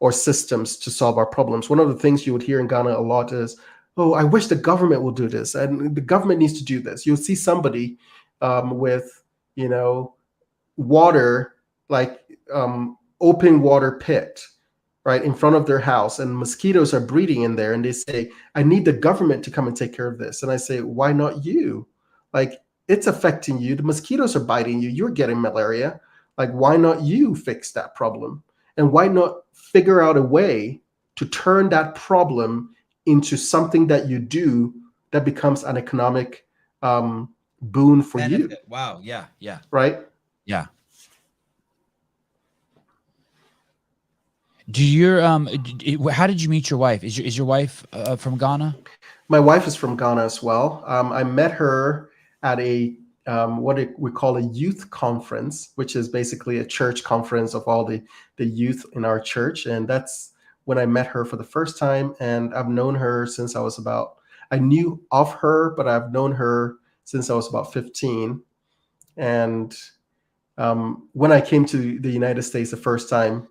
or systems to solve our problems. One of the things you would hear in Ghana a lot is, oh, I wish the government will do this, and the government needs to do this. You'll see somebody with, water, like open water pit, right, in front of their house, and mosquitoes are breeding in there, and they say, I need the government to come and take care of this. And I say, why not you? Like, it's affecting you. The mosquitoes are biting you. You're getting malaria. Like, why not you fix that problem? And why not figure out a way to turn that problem into something that you do that becomes an economic boon for you? Wow. Yeah. Yeah. Right? Yeah. How did you meet your wife? Is your wife from Ghana? My wife is from Ghana as well. I met her at a what we call a youth conference, which is basically a church conference of all the youth in our church. And that's when I met her for the first time. And I've known her since I knew of her, but I've known her since I was about 15. And when I came to the United States the first time,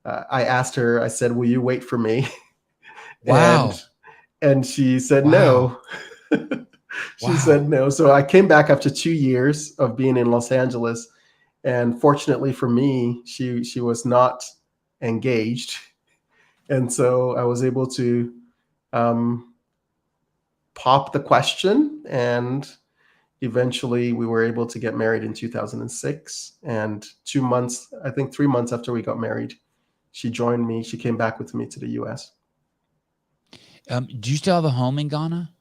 I asked her, I said, will you wait for me? Wow. And she said, no. She said no. So I came back after 2 years of being in Los Angeles. And fortunately for me, she was not engaged. And so I was able to pop the question, and eventually we were able to get married in 2006. And 2 months, I think 3 months after we got married, she joined me. She came back with me to the US. Do you still have a home in Ghana?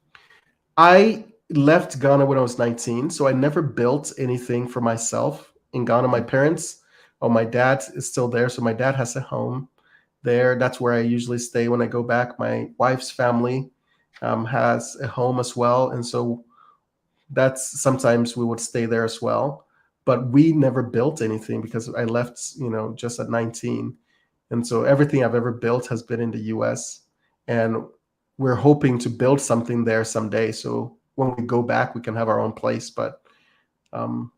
I left Ghana when I was 19, so I never built anything for myself in Ghana. My parents, my dad is still there, so my dad has a home there. That's where I usually stay when I go back. My wife's family has a home as well, and so that's sometimes we would stay there as well. But we never built anything because I left, just at 19, and so everything I've ever built has been in the US, and we're hoping to build something there someday. So when we go back, we can have our own place. But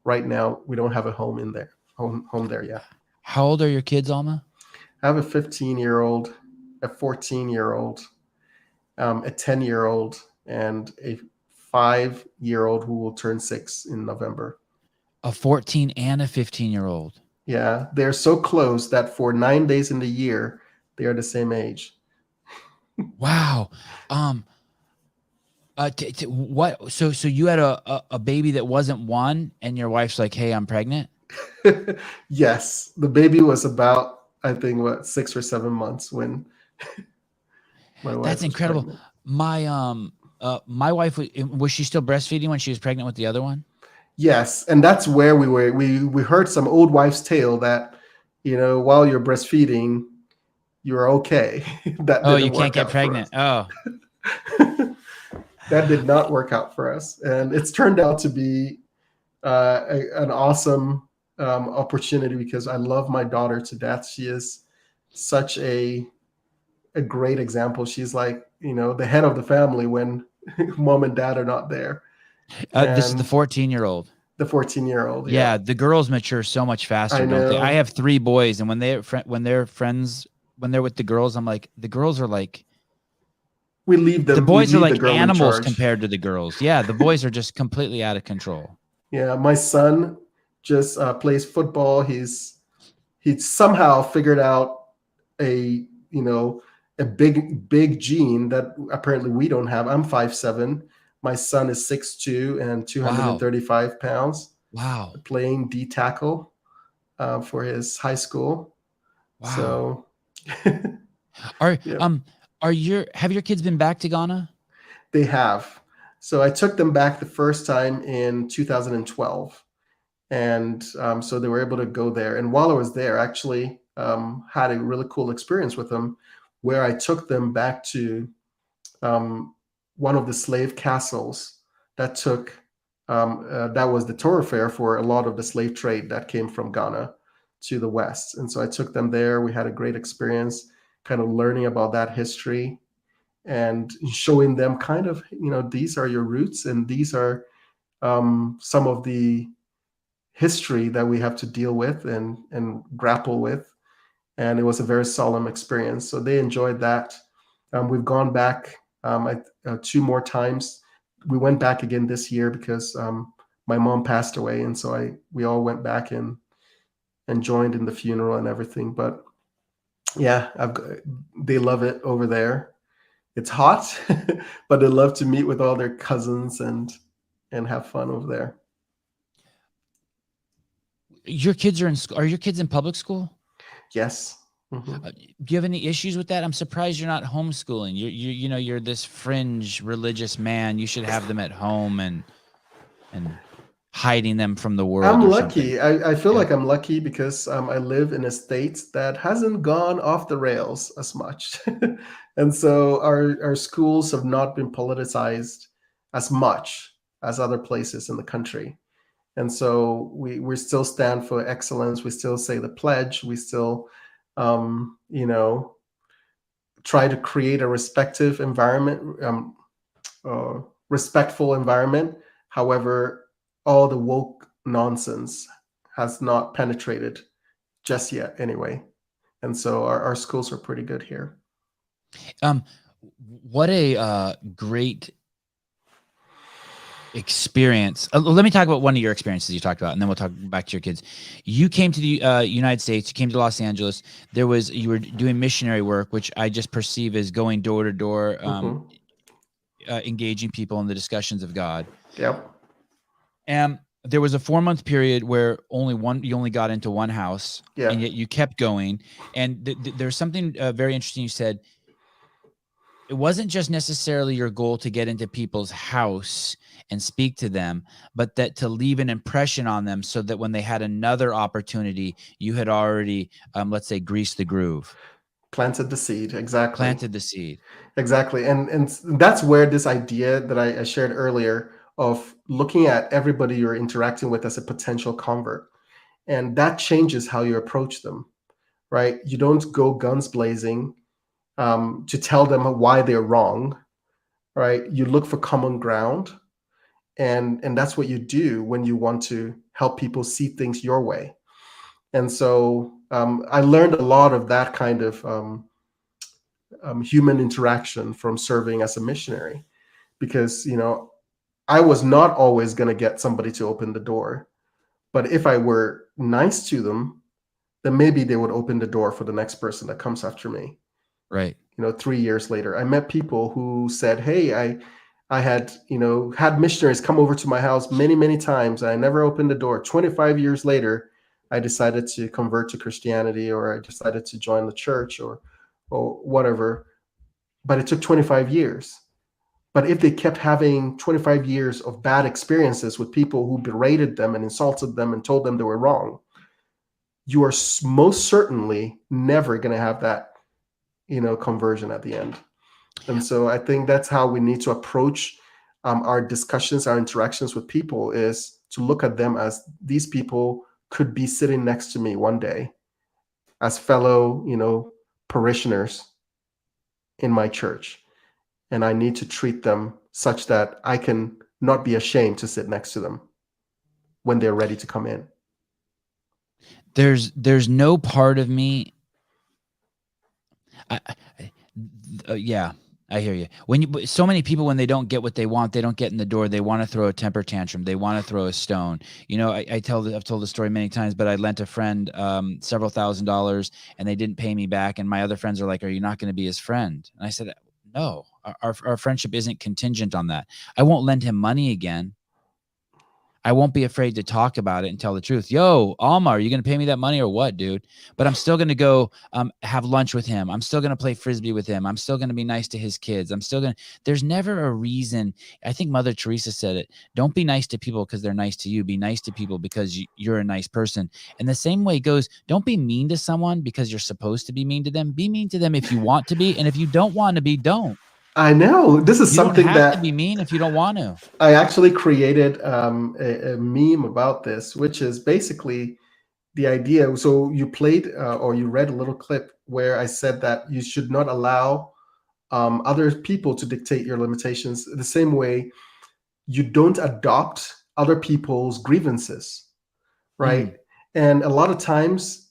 right now, we don't have a home in there, home there yet. How old are your kids, Alma? I have a 15-year-old, a 14-year-old, a 10-year-old, and a 5-year-old who will turn 6 in November. A 14 and a 15-year-old. Yeah, they're so close that for 9 days in the year, they are the same age. Wow. What? So you had a baby that wasn't one, and your wife's like, "Hey, I'm pregnant." Yes, the baby was about, I think, 6 or 7 months when my wife. That's incredible. Pregnant. My wife was she still breastfeeding when she was pregnant with the other one? Yes, and that's where we were. We heard some old wives' tale that while you're breastfeeding, you're okay. That you can't get pregnant. Oh. That did not work out for us, and it's turned out to be an awesome opportunity because I love my daughter to death. She is such a great example. She's like the head of the family when mom and dad are not there. This is the 14-year-old. The 14-year-old. Yeah, the girls mature so much faster, don't they? I have 3 boys, and when they're friends, when they're with the girls, I'm like, the girls are like. We leave them. The boys are like animals compared to the girls. Yeah, the boys are just completely out of control. Yeah, my son just plays football. He somehow figured out a big gene that apparently we don't have. I'm 5'7". My son is 6'2" and 235 pounds. Wow. Playing D tackle for his high school. Wow. So have your kids been back to Ghana? They have. So I took them back the first time in 2012. And so they were able to go there. And while I was there, I actually had a really cool experience with them where I took them back to one of the slave castles that was the thoroughfare for a lot of the slave trade that came from Ghana to the West. And so I took them there. We had a great experience kind of learning about that history and showing them kind of, these are your roots and these are some of the history that we have to deal with and grapple with. And it was a very solemn experience. So they enjoyed that. We've gone back 2 more times. We went back again this year because my mom passed away. And so we all went back and joined in the funeral and everything. But yeah, they love it over there. It's hot, but they love to meet with all their cousins and have fun over there. Your kids are in school. Are your kids in public school? Yes. Mm-hmm. Do you have any issues with that? I'm surprised you're not homeschooling. You're this fringe religious man. You should have them at home and hiding them from the world. I'm lucky. I feel like I'm lucky because I live in a state that hasn't gone off the rails as much. And so our schools have not been politicized as much as other places in the country. And so we still stand for excellence. We still say the pledge. We still, try to create a respectful environment. However, all the woke nonsense has not penetrated just yet anyway. And so our schools are pretty good here. What a great experience. Let me talk about one of your experiences you talked about, and then we'll talk back to your kids. You came to the United States. You came to Los Angeles. You were doing missionary work, which I just perceive as going door to door, engaging people in the discussions of God. Yep. And there was a 4-month period where you only got into one house, and yet you kept going. And there's something very interesting you said. It wasn't just necessarily your goal to get into people's house and speak to them, but that to leave an impression on them so that when they had another opportunity, you had already, let's say, greased the groove. Planted the seed. Exactly. Planted the seed. Exactly. And that's where this idea that I shared earlier of looking at everybody you're interacting with as a potential convert. And that changes how you approach them, right? You don't go guns blazing to tell them why they're wrong, right? You look for common ground. And that's what you do when you want to help people see things your way. And so I learned a lot of that kind of human interaction from serving as a missionary, because, I was not always going to get somebody to open the door. But if I were nice to them, then maybe they would open the door for the next person that comes after me. Right. 3 years later, I met people who said, hey, I had, had missionaries come over to my house many, many times. I never opened the door. 25 years later, I decided to convert to Christianity, or I decided to join the church or whatever. But it took 25 years. But if they kept having 25 years of bad experiences with people who berated them and insulted them and told them they were wrong, you are most certainly never going to have that, conversion at the end. And so I think that's how we need to approach our discussions, our interactions with people, is to look at them as these people could be sitting next to me one day as fellow, parishioners in my church. And I need to treat them such that I can not be ashamed to sit next to them when they're ready to come in. There's no part of me. I hear you. So many people, when they don't get what they want, they don't get in the door. They want to throw a temper tantrum. They want to throw a stone. I've told the story many times, but I lent a friend several $1,000s and they didn't pay me back. And my other friends are like, "Are you not going to be his friend?" And I said, "No, our friendship isn't contingent on that. I won't lend him money again. I won't be afraid to talk about it and tell the truth. Yo, Alma, are you going to pay me that money or what, dude? But I'm still going to go have lunch with him. I'm still going to play Frisbee with him. I'm still going to be nice to his kids. There's never a reason. I think Mother Teresa said it. Don't be nice to people because they're nice to you. Be nice to people because you're a nice person. And the same way goes, don't be mean to someone because you're supposed to be mean to them. Be mean to them if you want to be. And if you don't want to be, don't. I know. This is something that you don't have that to be mean if you don't want to. I actually created a meme about this, which is basically the idea. So you played or you read a little clip where I said that you should not allow other people to dictate your limitations the same way you don't adopt other people's grievances, right? And a lot of times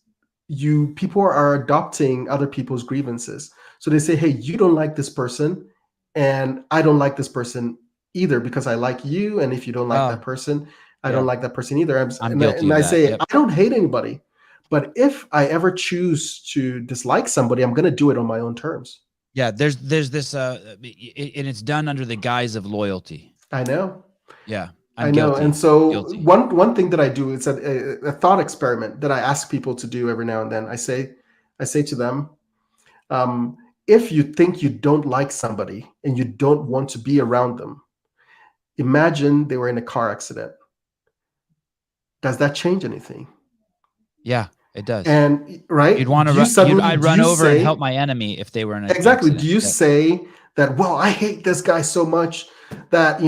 people are adopting other people's grievances. So they say, hey, you don't like this person, and I don't like this person either because I like you. And if you don't like that person, I don't like that person either. I'm guilty of that. Say, I don't hate anybody. But if I ever choose to dislike somebody, I'm going to do it on my own terms. Yeah, there's this, and it's done under the guise of loyalty. I know. Yeah, I know. Guilty. And so one thing that I do is a thought experiment that I ask people to do every now and then. I say to them, if you think you don't like somebody and you don't want to be around them, imagine they were in a car accident. Does that change anything? Yeah, it does. And right, you'd want to I'd run over and help my enemy if they were in an accident. Do you say that, well, I hate this guy so much that,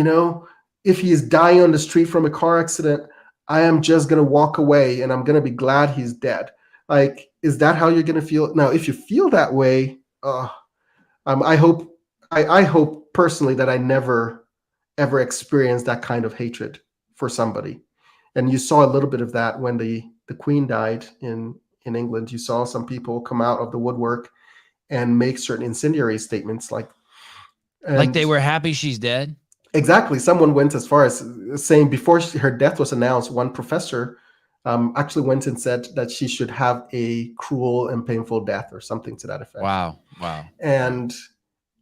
if he is dying on the street from a car accident, I am just going to walk away and I'm going to be glad he's dead? Like, is that how you're going to feel? Now, if you feel that way, I hope personally that I never ever experienced that kind of hatred for somebody. And you saw a little bit of that when the Queen died in England. You saw some people come out of the woodwork and make certain incendiary statements like they were happy she's dead. Exactly. Someone went as far as saying before her death was announced, one professor actually went and said that she should have a cruel and painful death or something to that effect. Wow. Wow. And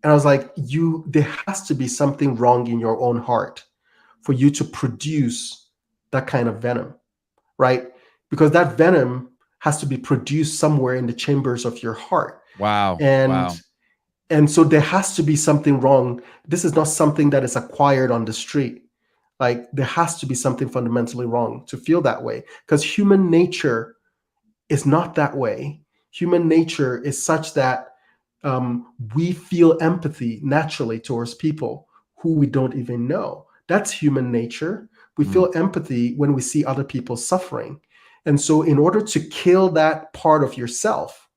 I was like, there has to be something wrong in your own heart for you to produce that kind of venom, right? Because that venom has to be produced somewhere in the chambers of your heart. Wow. And wow. And so there has to be something wrong. This is not something that is acquired on the street. Like, there has to be something fundamentally wrong to feel that way, because human nature is not that way. Human nature is such that we feel empathy naturally towards people who we don't even know. That's human nature. We feel empathy when we see other people suffering. And so in order to kill that part of yourself,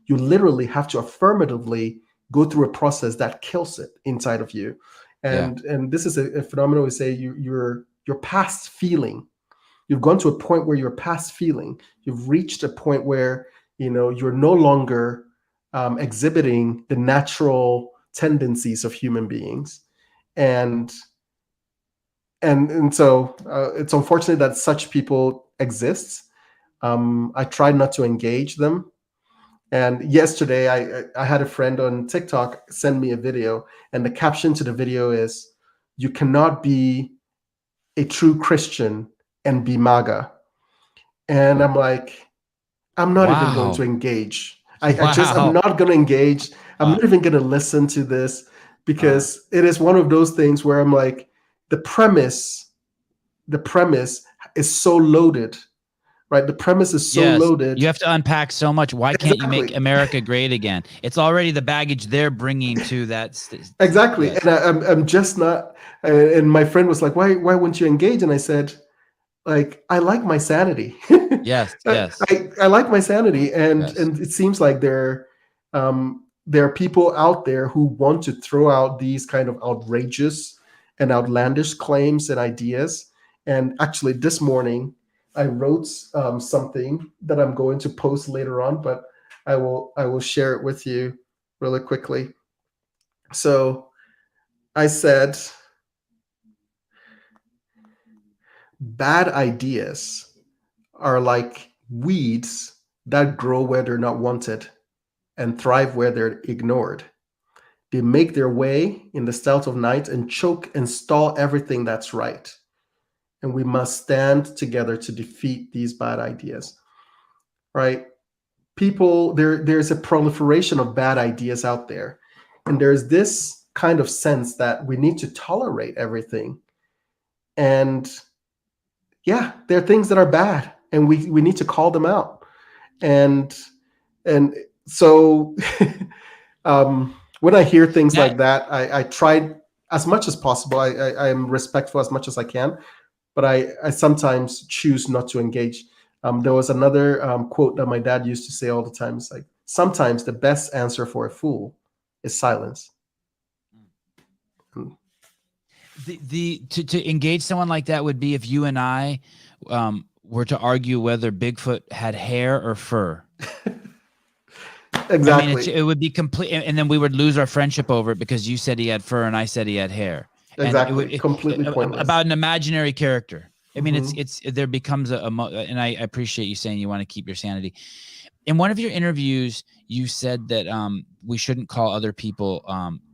you literally have to affirmatively go through a process that kills it inside of you. And this is a phenomenon we say you're past feeling. You've gone to a point where you're past feeling. You've reached a point where you're no longer exhibiting the natural tendencies of human beings. And so it's unfortunate that such people exist. I try not to engage them. And yesterday, I had a friend on TikTok send me a video, and the caption to the video is, "You cannot be a true Christian and be MAGA." And I'm like, I'm not even going to engage. I'm not going to engage. I'm not even going to listen to this, because it is one of those things where I'm like, the premise is so loaded. Right, the premise is so loaded. You have to unpack so much. Why can't you make America great again? It's already the baggage they're bringing to that. Exactly, yes. And I'm just not. And my friend was like, "Why wouldn't you engage?" And I said, "Like, I like my sanity." Yes. I like my sanity, and it seems like there are people out there who want to throw out these kind of outrageous and outlandish claims and ideas. And actually, this morning, I wrote something that I'm going to post later on, but I will share it with you really quickly. So I said, bad ideas are like weeds that grow where they're not wanted and thrive where they're ignored. They make their way in the stealth of night and choke and stall everything that's right. And we must stand together to defeat these bad ideas, right? People, there's a proliferation of bad ideas out there. And there's this kind of sense that we need to tolerate everything. And yeah, there are things that are bad, and we need to call them out. And so when I hear things like that, I try as much as possible. I am respectful as much as I can. But I sometimes choose not to engage. There was another quote that my dad used to say all the time. It's like, sometimes the best answer for a fool is silence. To engage someone like that would be if you and I were to argue whether Bigfoot had hair or fur. Exactly. I mean, it would be complete, and then we would lose our friendship over it because you said he had fur and I said he had hair. Exactly. Completely pointless. About an imaginary character. I mean, it's there becomes and I appreciate you saying you want to keep your sanity. In one of your interviews, you said that we shouldn't call other people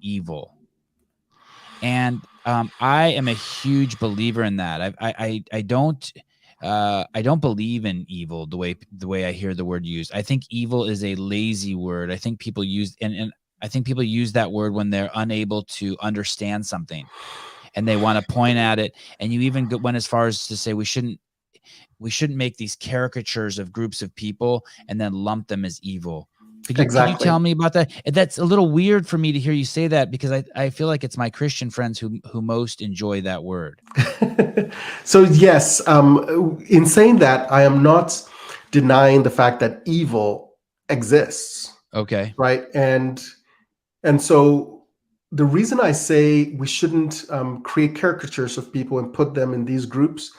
evil. And I am a huge believer in that. I don't believe in evil the way I hear the word used. I think evil is a lazy word. I think people use and I think people use that word when they're unable to understand something and they want to point at it. And you even went as far as to say we shouldn't make these caricatures of groups of people and then lump them as evil. Could you tell me about that? That's a little weird for me to hear you say that, because I feel like it's my Christian friends who most enjoy that word. So yes, in saying that, I am not denying the fact that evil exists. Okay. Right. And so the reason I say we shouldn't create caricatures of people and put them in these groups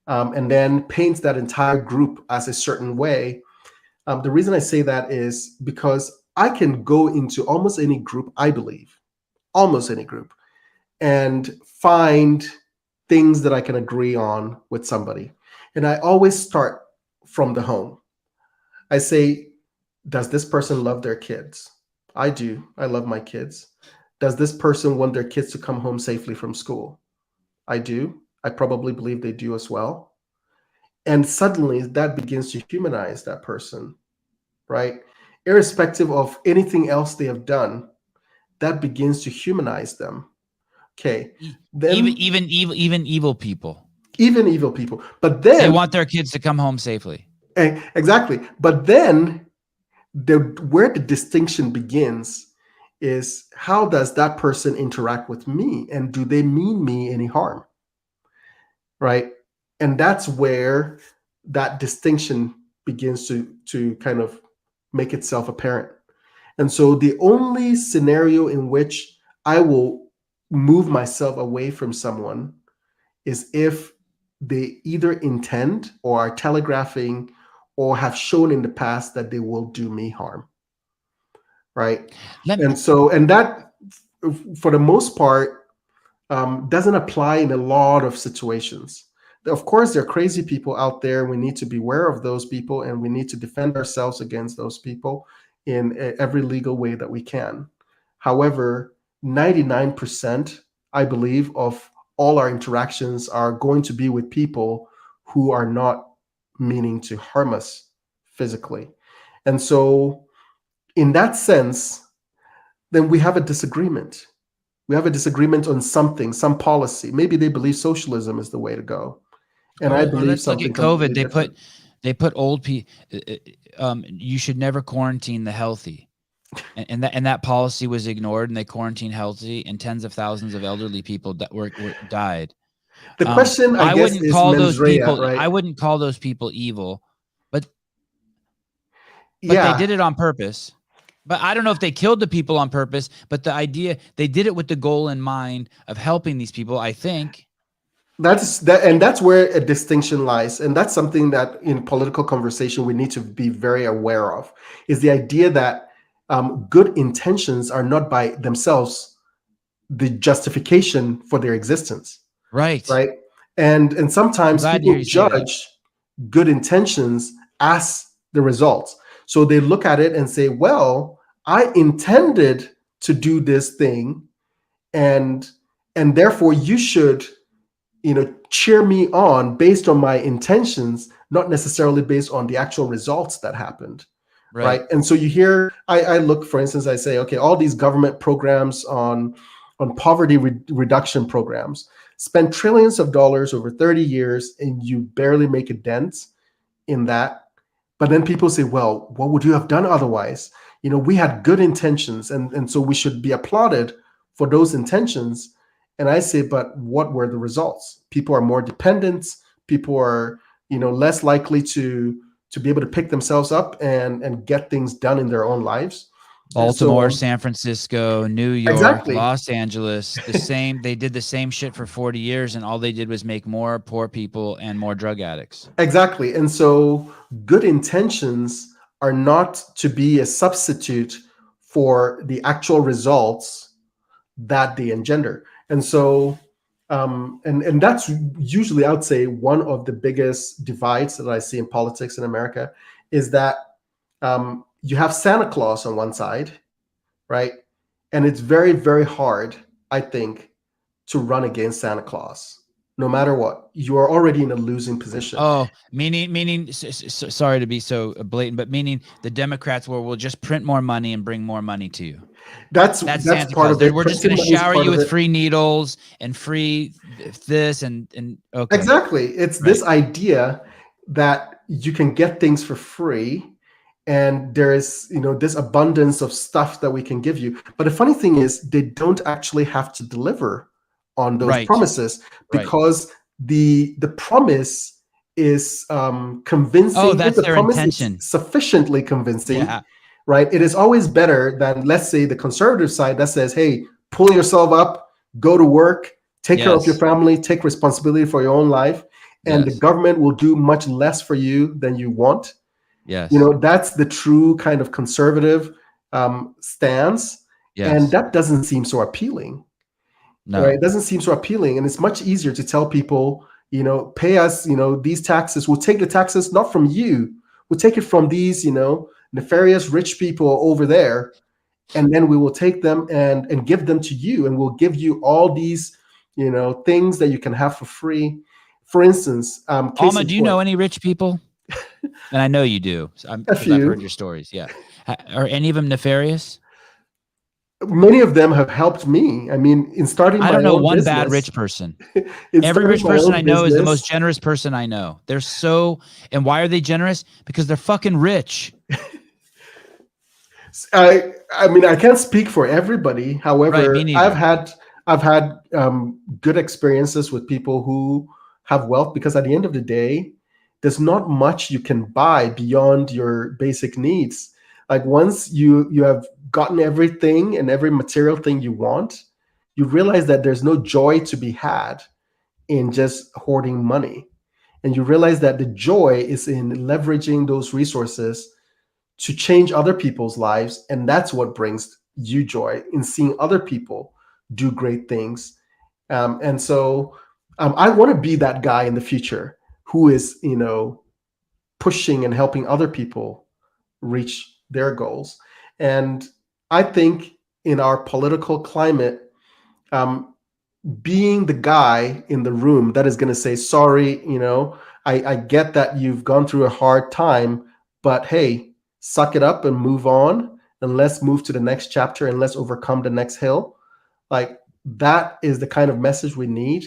and then paint that entire group as a certain way. The reason I say that is because I can go into almost any group, I believe, almost any group, and find things that I can agree on with somebody. And I always start from the home. I say, does this person love their kids? I do. I love my kids. Does this person want their kids to come home safely from school? I do. I probably believe they do as well. And suddenly that begins to humanize that person, right? Irrespective of anything else they have done, that begins to humanize them. Okay. Then Even evil people. even evil people. But then They want their kids to come home safely. exactly. But then where the distinction begins is, how does that person interact with me, and do they mean me any harm? Right? And that's where that distinction begins to kind of make itself apparent. And so the only scenario in which I will move myself away from someone is if they either intend or are telegraphing or have shown in the past that they will do me harm. Right? And that, for the most part, doesn't apply in a lot of situations. Of course, there are crazy people out there. We need to be aware of those people, and we need to defend ourselves against those people in every legal way that we can. However, 99%, I believe, of all our interactions are going to be with people who are not meaning to harm us physically. And so in that sense, then we have a disagreement. We have a disagreement on something, some policy. Maybe they believe socialism is the way to go. And I believe let's look something at COVID. completely They put old people. You should never quarantine the healthy, and that policy was ignored. And they quarantined healthy, and tens of thousands of elderly people that died. The question, I guess, wouldn't is call mens those rea, people. right? I wouldn't call those people evil, but Yeah, they did it on purpose. But I don't know if they killed the people on purpose. But the idea, they did it with the goal in mind of helping these people, I think. that's where a distinction lies, and that's something that in political conversation we need to be very aware of, is the idea that good intentions are not by themselves the justification for their existence. Right. And sometimes glad to hear people you say that. judge good intentions as the results. So they look at it and say, well, I intended to do this thing, and therefore you should cheer me on based on my intentions, not necessarily based on the actual results that happened. Right. And so you hear, I look, for instance, I say, okay, all these government programs on poverty reduction programs spend trillions of dollars over 30 years, and you barely make a dent in that. But then people say, well, what would you have done otherwise? We had good intentions, and so we should be applauded for those intentions. And I say, but what were the results? People are more dependent. People are, less likely to be able to pick themselves up and get things done in their own lives. Baltimore, San Francisco, New York, exactly. Los Angeles, the same. They did the same shit for 40 years, and all they did was make more poor people and more drug addicts. Exactly. And so good intentions are not to be a substitute for the actual results that they engender. And so, and that's usually, I would say, one of the biggest divides that I see in politics in America, is that you have Santa Claus on one side, right? And it's very, very hard, I think, to run against Santa Claus. No matter what, you are already in a losing position. Oh, meaning, sorry to be so blatant, but meaning the Democrats will just print more money and bring more money to you. That's Santa part Claus. of it. We're just going to shower you with free needles and free this and okay. Exactly. It's this idea that you can get things for free, and there is, this abundance of stuff that we can give you. But the funny thing is, they don't actually have to deliver on those promises, because the promise is convincing. Oh, that's the their promise intention. Is sufficiently convincing. Yeah. Right. It is always better than, let's say, the conservative side that says, hey, pull yourself up, go to work, take care of your family, take responsibility for your own life. And the government will do much less for you than you want. Yes. That's the true kind of conservative stance. Yes. And that doesn't seem so appealing. No. Right? It doesn't seem so appealing, and it's much easier to tell people, pay us, these taxes. We'll take the taxes not from you. We'll take it from these, nefarious rich people over there, and then we will take them and give them to you, and we'll give you all these, things that you can have for free. For instance, Alma, do you know any rich people? And I know you do. Because I've heard your stories. Yeah. Are any of them nefarious? Many of them have helped me. I mean, in starting my own business. I don't know one bad rich person. Every rich person I know is the most generous person I know. And why are they generous? Because they're fucking rich. I mean, I can't speak for everybody. However, right, I've had good experiences with people who have wealth, because at the end of the day, there's not much you can buy beyond your basic needs. Like once you have gotten everything and every material thing you want, you realize that there's no joy to be had in just hoarding money. And you realize that the joy is in leveraging those resources to change other people's lives. And that's what brings you joy, in seeing other people do great things. And so I want to be that guy in the future who is, pushing and helping other people reach their goals. And I think in our political climate, being the guy in the room that is going to say, sorry, I get that you've gone through a hard time, but hey, suck it up and move on, and let's move to the next chapter, and let's overcome the next hill. Like, that is the kind of message we need.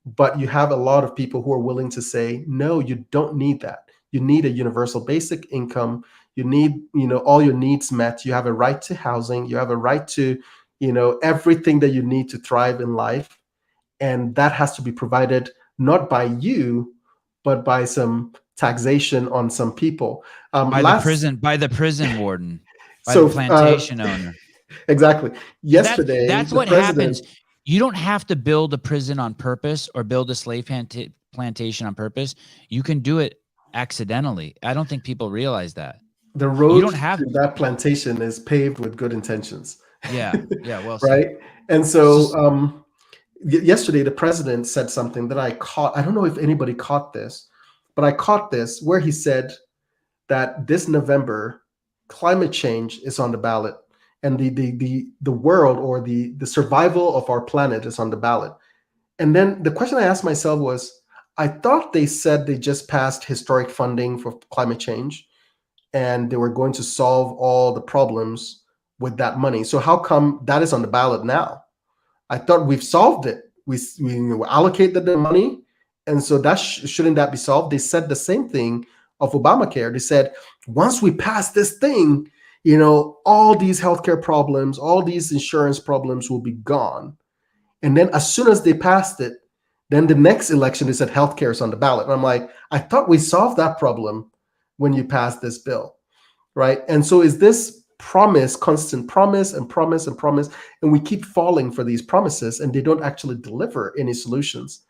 But you have a lot of people who are willing to say, no, you don't need that. You need a universal basic income. You need, all your needs met. You have a right to housing. You have a right to, everything that you need to thrive in life. And that has to be provided not by you, but by some taxation on some people. By the prison warden, by the plantation owner. Exactly. Yesterday, that's what happens. You don't have to build a prison on purpose or build a slave plantation on purpose. You can do it accidentally. I don't think people realize that. The road to that plantation is paved with good intentions. Yeah. Well, right. And so yesterday, the president said something that I caught. I don't know if anybody caught this, but I caught this, where he said that this November, climate change is on the ballot. And the world, or the survival of our planet, is on the ballot. And then the question I asked myself was, I thought they said they just passed historic funding for climate change, and they were going to solve all the problems with that money. So how come that is on the ballot now? I thought we've solved it. We allocated the money, and so that shouldn't that be solved? They said the same thing of Obamacare. They said, once we pass this thing, all these healthcare problems, all these insurance problems will be gone. And then as soon as they passed it, then the next election, they said healthcare is on the ballot. And I'm like, I thought we solved that problem when you passed this bill, right? And so is this promise, constant promise and promise and promise, and we keep falling for these promises, and they don't actually deliver any solutions.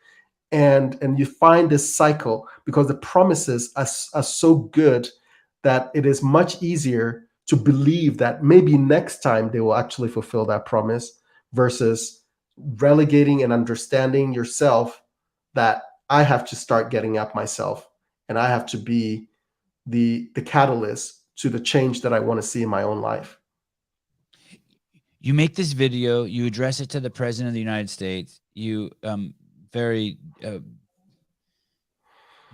And you find this cycle because the promises are so good that it is much easier to believe that maybe next time they will actually fulfill that promise, versus relegating and understanding yourself that I have to start getting up myself, and I have to be the catalyst to the change that I want to see in my own life. You make this video, you address it to the President of the United States. You very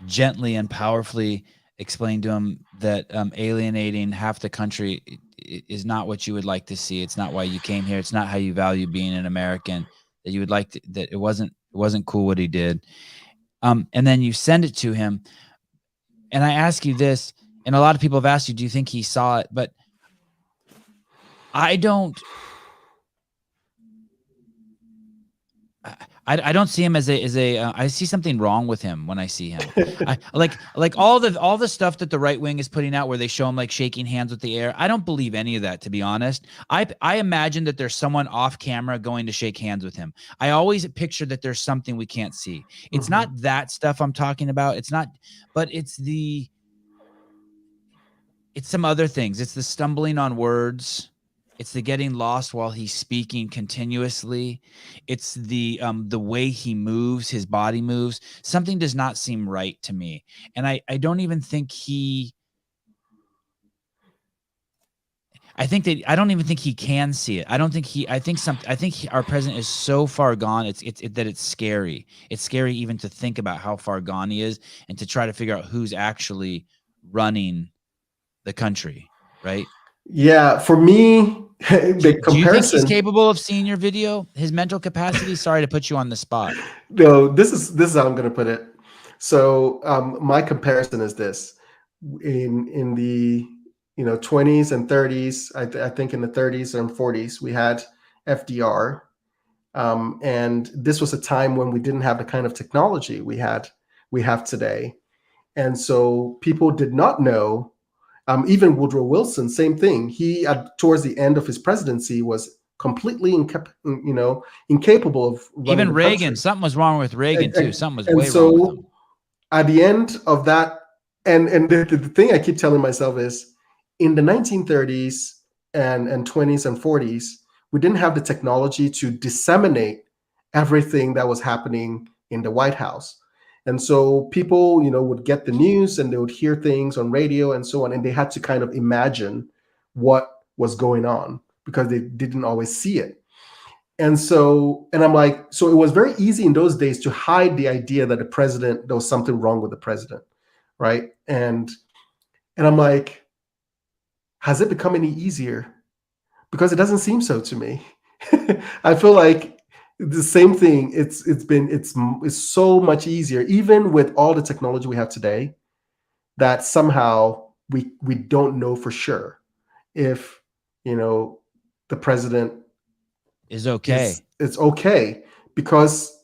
gently and powerfully explain to him that alienating half the country is not what you would like to see. It's not why you came here. It's not how you value being an American. That you would like to, that it wasn't cool what he did. And then you send it to him. And I ask you this, and a lot of people have asked you, do you think he saw it? But I don't see him as I see something wrong with him when I see him. like all the stuff that the right wing is putting out, where they show him like shaking hands with the air. I don't believe any of that, to be honest. I imagine that there's someone off camera going to shake hands with him. I always picture that there's something we can't see. It's not that stuff I'm talking about. It's not, but it's some other things. It's the stumbling on words. It's the getting lost while he's speaking continuously. It's the way he moves, his body moves. Something does not seem right to me. And I don't even think I don't even think he can see it. I think our president is so far gone. That it's scary. It's scary even to think about how far gone he is and to try to figure out who's actually running the country, right? Yeah, for me, the Do you think he's comparison. capable of seeing your video? His mental capacity? Sorry to put you on the spot. No, this is how I'm going to put it. So my comparison is this: in the 20s and 30s, I think in the 30s and 40s we had FDR, and this was a time when we didn't have the kind of technology we have today, and so people did not know. Even Woodrow Wilson, same thing. He towards the end of his presidency was completely incapable of running Even the Reagan, country. something was wrong with Reagan too. Something was way so wrong with him. At the end of that, and the thing I keep telling myself is, in the 1930s and 20s and 40s, we didn't have the technology to disseminate everything that was happening in the White House. And so people, would get the news and they would hear things on radio and so on, and they had to kind of imagine what was going on because they didn't always see it. And I'm like, so it was very easy in those days to hide the idea that there was something wrong with the president, right? And I'm like, has it become any easier? Because it doesn't seem so to me. I feel like the same thing. It's so much easier, even with all the technology we have today, that somehow we don't know for sure if the president Is okay. It's okay because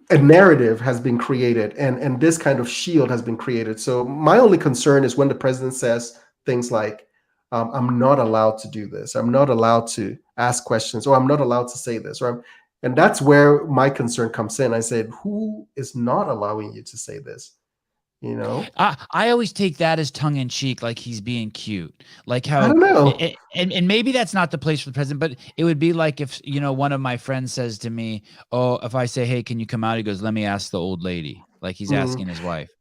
a narrative has been created and this kind of shield has been created. So my only concern is when the president says things like, I'm not allowed to do this, I'm not allowed to ask questions, or I'm not allowed to say this, and that's where my concern comes in. I said, who is not allowing you to say this? I always take that as tongue in cheek, like he's being cute, like how I don't know. And maybe that's not the place for the president, but it would be like if one of my friends says to me, oh, if I say, hey, can you come out? He goes, let me ask the old lady, like he's asking his wife.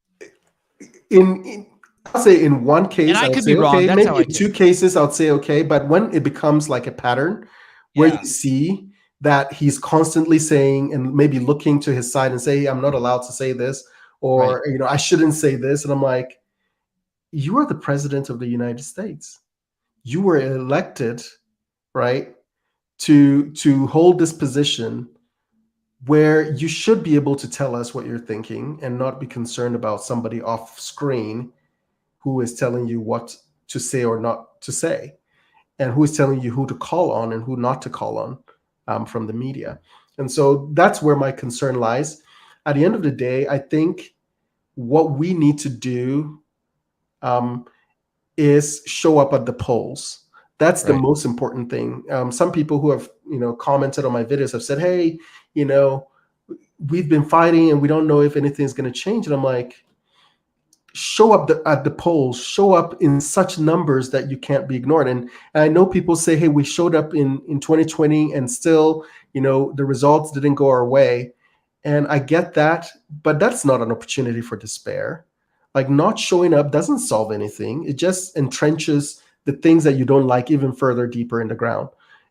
I'll say in one case, and I I'll could say be wrong. Okay. That's Maybe how I in two cases, I'll say okay. But when it becomes like a pattern where you see that he's constantly saying and maybe looking to his side and say, hey, I'm not allowed to say this, or I shouldn't say this, and I'm like, you are the president of the United States. You were elected, right, to hold this position where you should be able to tell us what you're thinking and not be concerned about somebody off screen who is telling you what to say or not to say, and who is telling you who to call on and who not to call on from the media. And so that's where my concern lies. At the end of the day, I think what we need to do is show up at the polls. That's the most important thing. Some people who have commented on my videos have said, hey, we've been fighting and we don't know if anything's going to change. And I'm like, show up at the polls, show up in such numbers that you can't be ignored. And I know people say, hey, we showed up in 2020 and still, the results didn't go our way. And I get that, but that's not an opportunity for despair. Like, not showing up doesn't solve anything. It just entrenches the things that you don't like even further deeper in the ground.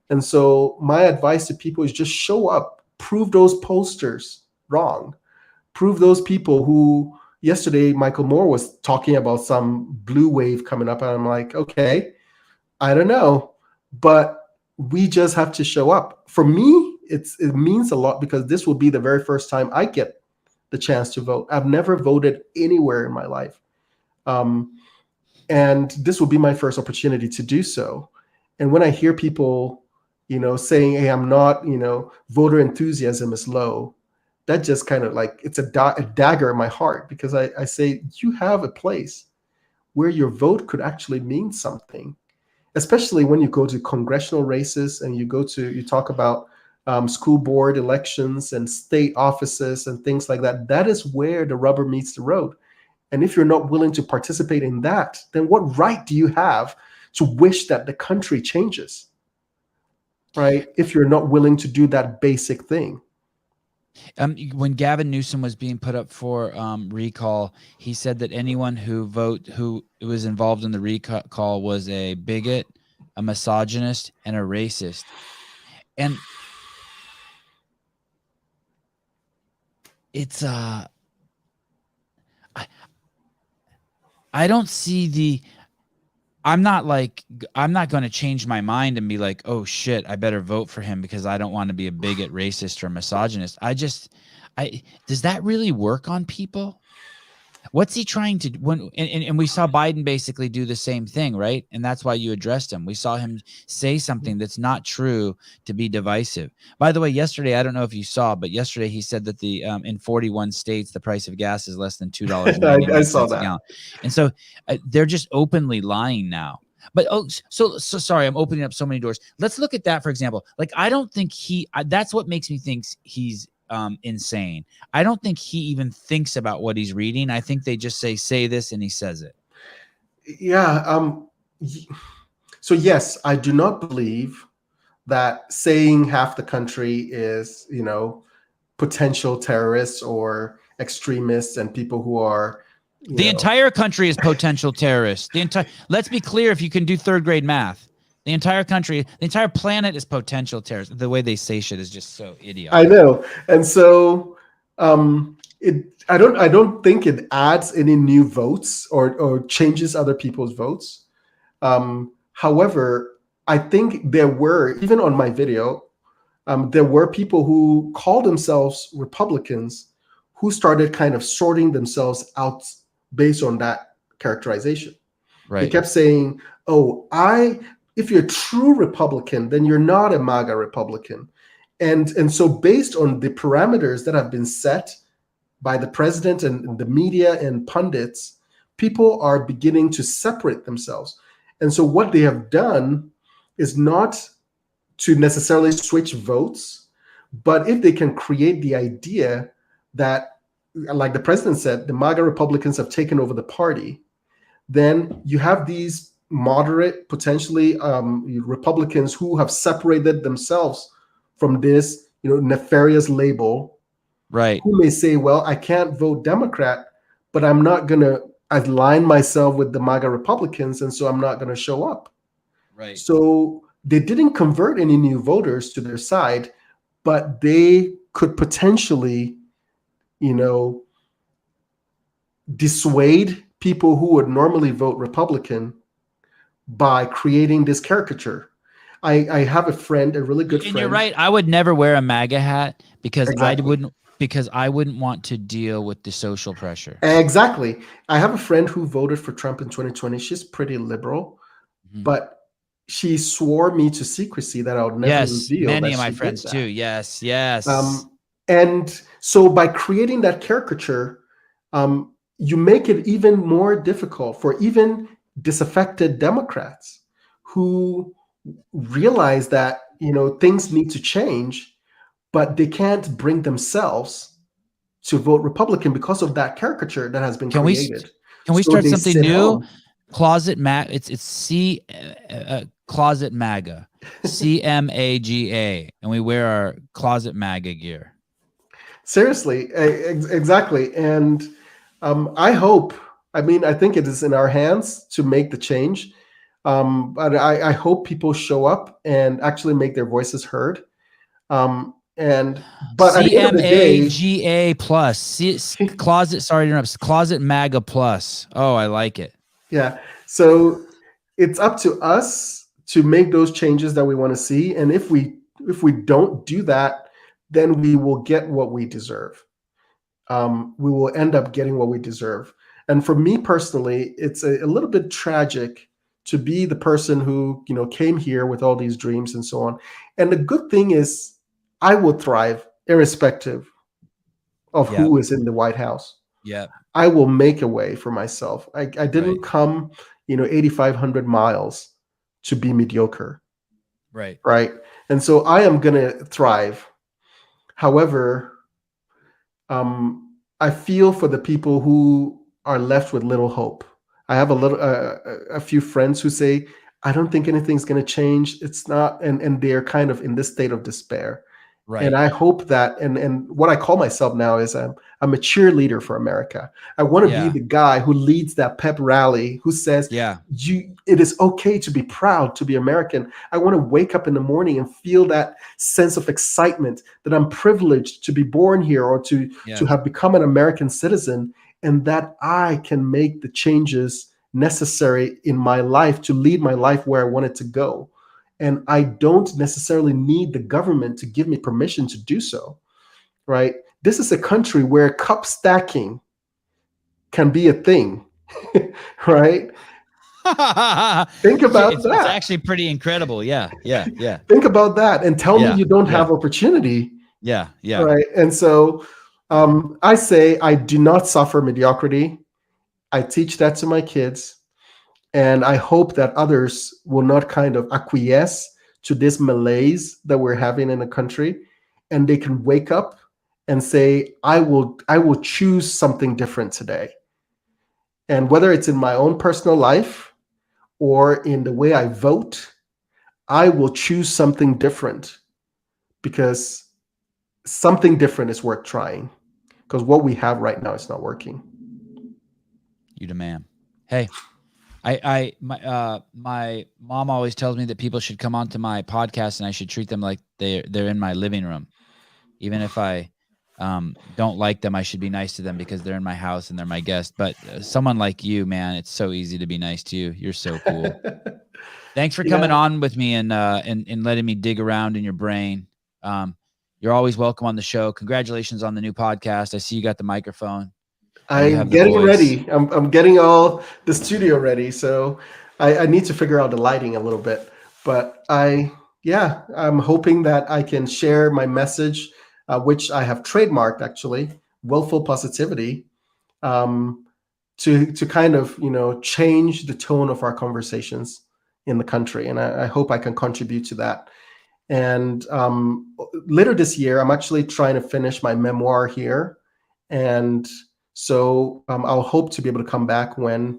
And so my advice to people is just show up, prove those posters wrong, prove those people who, yesterday, Michael Moore was talking about some blue wave coming up. And I'm like, okay, I don't know, but we just have to show up. For me, it means a lot because this will be the very first time I get the chance to vote. I've never voted anywhere in my life. And this will be my first opportunity to do so. And when I hear people, saying, hey, I'm not, voter enthusiasm is low, that just kind of like, it's a dagger in my heart, because I say, you have a place where your vote could actually mean something, especially when you go to congressional races and you talk about school board elections and state offices and things like that. That is where the rubber meets the road. And if you're not willing to participate in that, then what right do you have to wish that the country changes, right? If you're not willing to do that basic thing. When Gavin Newsom was being put up for recall, he said that anyone who was involved in the recall was a bigot, a misogynist, and a racist. And it's I don't see I'm not going to change my mind and be like, oh shit, I better vote for him because I don't want to be a bigot, racist, or misogynist. Does that really work on people? What's he trying to and we saw Biden basically do the same thing, right? And that's why you addressed him. We saw him say something that's not true to be divisive. By the way, yesterday, I don't know if you saw, but yesterday he said that in 41 states, the price of gas is less than $2.99 I saw a that. gallon. And so they're just openly lying now. But so sorry, I'm opening up so many doors. Let's look at that, for example. Like, I don't think that's what makes me think he's insane. I don't think he even thinks about what he's reading. I think they just say this and he says it. Yeah. So yes, I do not believe that saying half the country is, potential terrorists or extremists and people who are the entire country is potential terrorists. Let's be clear, if you can do third grade math. The entire country, the entire planet is potential terrorists. The way they say shit is just so idiotic. I know. And so I don't think it adds any new votes or changes other people's votes. However, I think there were, even on my video, there were people who called themselves Republicans who started kind of sorting themselves out based on that characterization. Right. They kept saying, if you're a true Republican, then you're not a MAGA Republican. And so based on the parameters that have been set by the president and the media and pundits, people are beginning to separate themselves. And so what they have done is not to necessarily switch votes, but if they can create the idea that, like the president said, the MAGA Republicans have taken over the party, then you have these moderate, potentially Republicans who have separated themselves from this, nefarious label, right? Who may say, well, I can't vote Democrat, but I'm not going to align myself with the MAGA Republicans, and so I'm not going to show up. Right. So they didn't convert any new voters to their side, but they could potentially, dissuade people who would normally vote Republican by creating this caricature. I have a friend, a really good friend. And you're right. I would never wear a MAGA hat because Exactly. I wouldn't want to deal with the social pressure. Exactly. I have a friend who voted for Trump in 2020. She's pretty liberal, but she swore me to secrecy that I would never reveal. Many of my friends too. Yes. And so by creating that caricature, you make it even more difficult for even disaffected Democrats who realize that, things need to change, but they can't bring themselves to vote Republican because of that caricature that has been created. Can we start something new? Closet MAGA. It's Closet MAGA, CMAGA, and we wear our Closet MAGA gear. Seriously, exactly. And I think it is in our hands to make the change. But I hope people show up and actually make their voices heard. But at the end of the day, CMAGA plus closet. Sorry to interrupt. Closet MAGA plus. Oh, I like it. Yeah. So it's up to us to make those changes that we want to see. And if we don't do that, then we will get what we deserve. We will end up getting what we deserve. And for me personally, it's a little bit tragic to be the person who, came here with all these dreams and so on. And the good thing is I will thrive irrespective of who is in the White House. Yeah. I will make a way for myself. I didn't come, 8,500 miles to be mediocre. Right. Right. And so I am going to thrive. However, I feel for the people who are left with little hope. I have a few friends who say, I don't think anything's going to change. It's not, and they're kind of in this state of despair. Right. And I hope that, and what I call myself now is I'm a cheerleader for America. I want to be the guy who leads that pep rally, who says, it is okay to be proud to be American. I want to wake up in the morning and feel that sense of excitement that I'm privileged to be born here, or to have become an American citizen, and that I can make the changes necessary in my life to lead my life where I want it to go. And I don't necessarily need the government to give me permission to do so, right? This is a country where cup stacking can be a thing, right? Think about that. It's actually pretty incredible. Yeah. Think about that and tell me you don't have opportunity. Yeah. Right. And so I say I do not suffer mediocrity. I teach that to my kids. And I hope that others will not kind of acquiesce to this malaise that we're having in the country, and they can wake up and say, I will choose something different today. And whether it's in my own personal life or in the way I vote, I will choose something different, because something different is worth trying, because what we have right now is not working. You demand. Hey. My mom always tells me that people should come onto my podcast and I should treat them like they're in my living room. Even if I don't like them, I should be nice to them because they're in my house and they're my guest. But someone like you, man, it's so easy to be nice to you. You're so cool. Thanks for coming on with me and letting me dig around in your brain. You're always welcome on the show. Congratulations on the new podcast. I see you got the microphone. I'm getting ready. I'm getting all the studio ready. So I need to figure out the lighting a little bit. But I'm hoping that I can share my message, which I have trademarked actually, willful positivity, to kind of, change the tone of our conversations in the country. And I hope I can contribute to that. And later this year, I'm actually trying to finish my memoir here. And so I'll hope to be able to come back when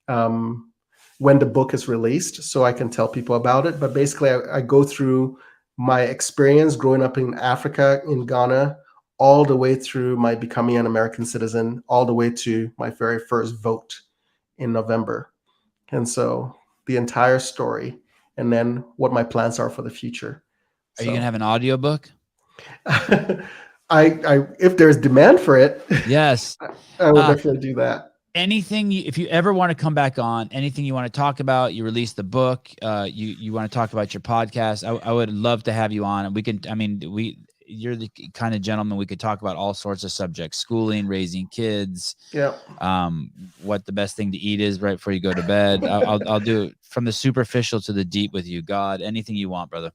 the book is released, so I can tell people about it. But basically, I go through my experience growing up in Africa, in Ghana, all the way through my becoming an American citizen, all the way to my very first vote in November. And so the entire story, and then what my plans are for the future. Are you going to have an audiobook? If there's demand for it, yes, I will definitely do that. Anything, if you ever want to come back on, anything you want to talk about, you release the book, you want to talk about your podcast, I would love to have you on. And we can, you're the kind of gentleman we could talk about all sorts of subjects: schooling, raising kids, what the best thing to eat is right before you go to bed. I'll do it from the superficial to the deep with you. God, anything you want, brother.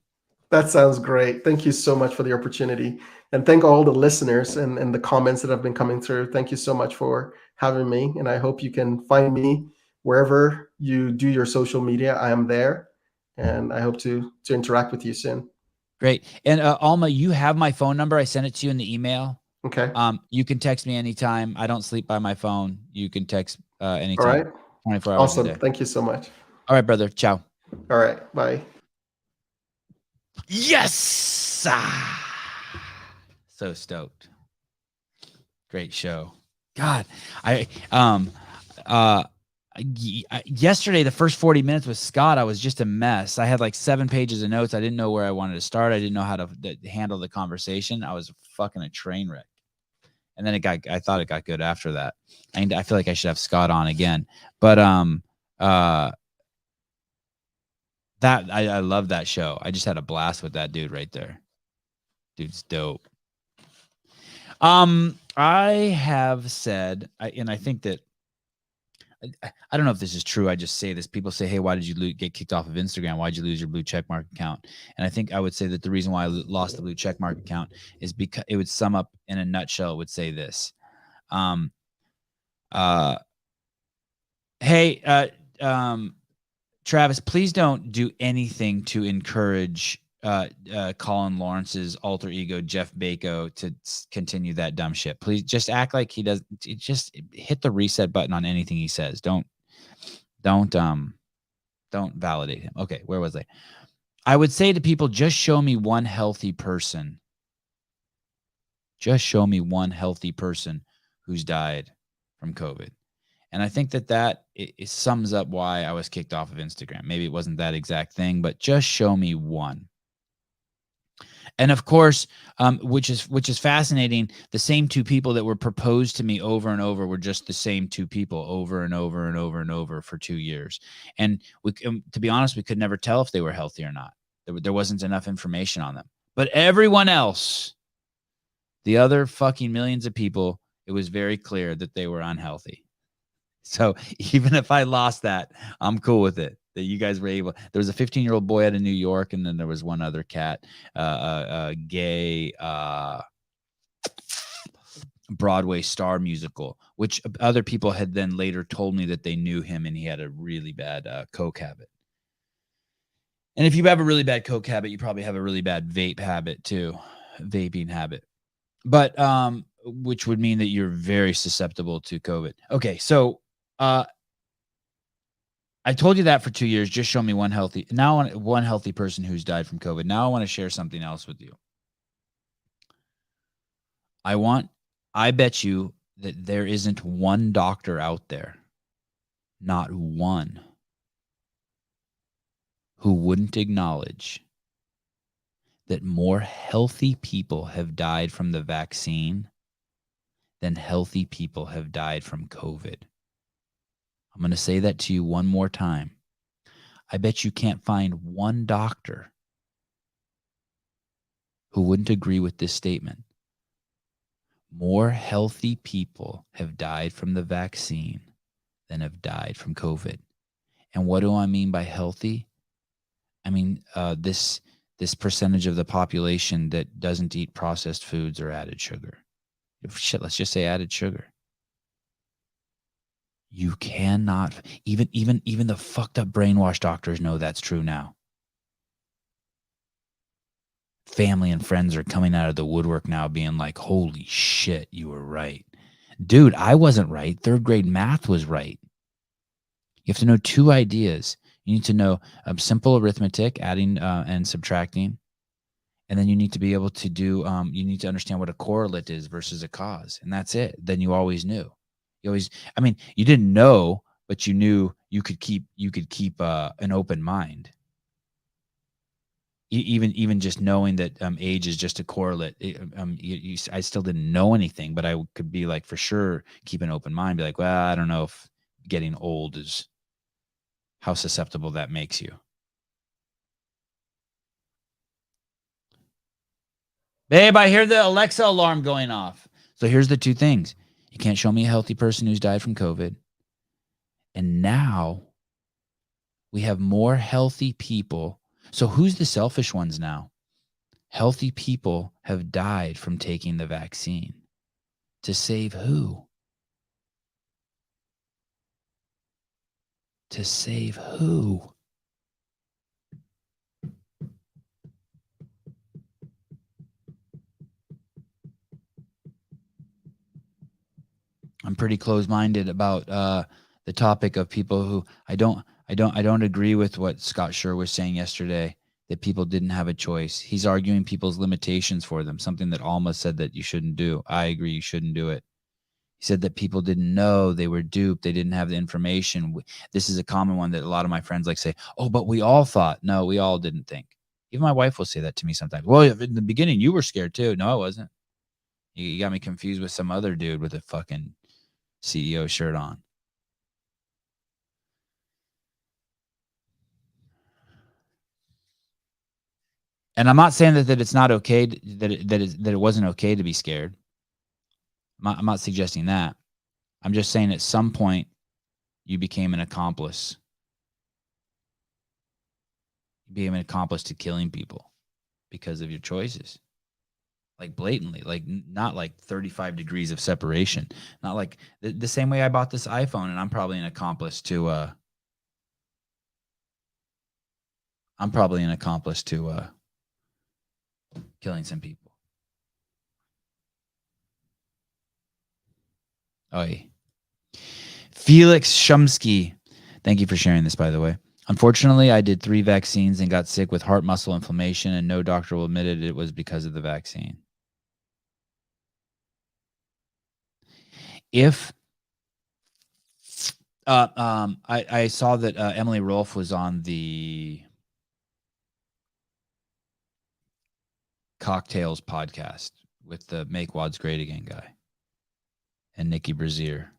That sounds great. Thank you so much for the opportunity. And thank all the listeners and the comments that have been coming through. Thank you so much for having me. And I hope you can find me wherever you do your social media. I am there. And I hope to interact with you soon. Great. And Alma, you have my phone number. I sent it to you in the email. Okay. You can text me anytime. I don't sleep by my phone. You can text anytime. All right. 24 hours awesome. a day. Thank you so much. All right, brother. Ciao. All right. Bye. Yes. So stoked. Great show. God, yesterday, the first 40 minutes with Scott, I was just a mess. I had like 7 pages of notes. I didn't know where I wanted to start. I didn't know how to handle the conversation. I was fucking a train wreck. And then I thought it got good after that. And I feel like I should have Scott on again. But that I love that show. I just had a blast with that dude right there. Dude's dope. I have said, and I think that I don't know if this is true. I just say this. People say, "Hey, why did you get kicked off of Instagram? Why did you lose your blue checkmark account?" And I think I would say that the reason why I lost the blue checkmark account is because it would sum up in a nutshell. It would say this: "Hey, Travis, please don't do anything to encourage Colin Lawrence's alter ego, Jeff Bako, to continue that dumb shit. Please just act like he does. Just hit the reset button on anything he says. Don't Don't validate him. Okay, where was I? I would say to people, just show me one healthy person. Just show me one healthy person who's died from COVID. And I think that it sums up why I was kicked off of Instagram. Maybe it wasn't that exact thing, but just show me one. And of course, which is fascinating, the same two people that were proposed to me over and over were just the same two people over and over and over and over for 2 years. And to be honest, we could never tell if they were healthy or not. There wasn't enough information on them. But everyone else, the other fucking millions of people, it was very clear that they were unhealthy. So even if I lost that, I'm cool with it. That you guys were able. There was a 15-year-old boy out of New York, and then there was one other cat, gay Broadway star musical, which other people had then later told me that they knew him, and he had a really bad coke habit. And if you have a really bad coke habit, you probably have a really bad vape habit too, vaping habit. But which would mean that you're very susceptible to COVID. Okay, so I told you that for 2 years. Just show me one healthy person who's died from COVID. Now I want to share something else with you. I bet you that there isn't one doctor out there, not one, who wouldn't acknowledge that more healthy people have died from the vaccine than healthy people have died from COVID. I'm going to say that to you one more time. I bet you can't find one doctor who wouldn't agree with this statement. More healthy people have died from the vaccine than have died from COVID. And what do I mean by healthy? I mean this percentage of the population that doesn't eat processed foods or added sugar. Shit, let's just say added sugar. You cannot, even the fucked up brainwashed doctors know that's true now. Family and friends are coming out of the woodwork now being like, holy shit, you were right. Dude, I wasn't right. 3rd grade math was right. You have to know 2 ideas. You need to know simple arithmetic, adding and subtracting. And then you need to be able to do, you need to understand what a correlate is versus a cause. And that's it. Then you always knew. You didn't know, but you knew you could keep an open mind. Even just knowing that age is just a correlate. I still didn't know anything, but I could be like, for sure, keep an open mind. Be like, well, I don't know if getting old is how susceptible that makes you. Babe, I hear the Alexa alarm going off. So here's the 2 things. You can't show me a healthy person who's died from COVID. And now we have more healthy people. So who's the selfish ones now? Healthy people have died from taking the vaccine. To save who? To save who? I'm pretty closed-minded about the topic of people who I don't agree with what Scott Schur was saying yesterday, that people didn't have a choice. He's arguing people's limitations for them, something that Alma said that you shouldn't do. I agree, you shouldn't do it. He said that people didn't know, they were duped, they didn't have the information. This is a common one that a lot of my friends like say, oh, but we all thought. No, we all didn't think. Even my wife will say that to me sometimes. Well, in the beginning, you were scared too. No, I wasn't. You got me confused with some other dude with a fucking CEO shirt on. And I'm not saying that it's not okay, that it wasn't okay to be scared. I'm not suggesting that. I'm just saying at some point you became an accomplice. You became an accomplice to killing people because of your choices. Like blatantly, like not like 35 degrees of separation. Not like the same way I bought this iPhone, and I'm probably an accomplice to killing some people. Oh, Felix Shumsky. Thank you for sharing this, by the way. Unfortunately, I did 3 vaccines and got sick with heart muscle inflammation, and no doctor will admit it was because of the vaccine. If I saw that Emily Rolfe was on the Cocktails podcast with the Make Wads Great Again guy and Nikki Brazier.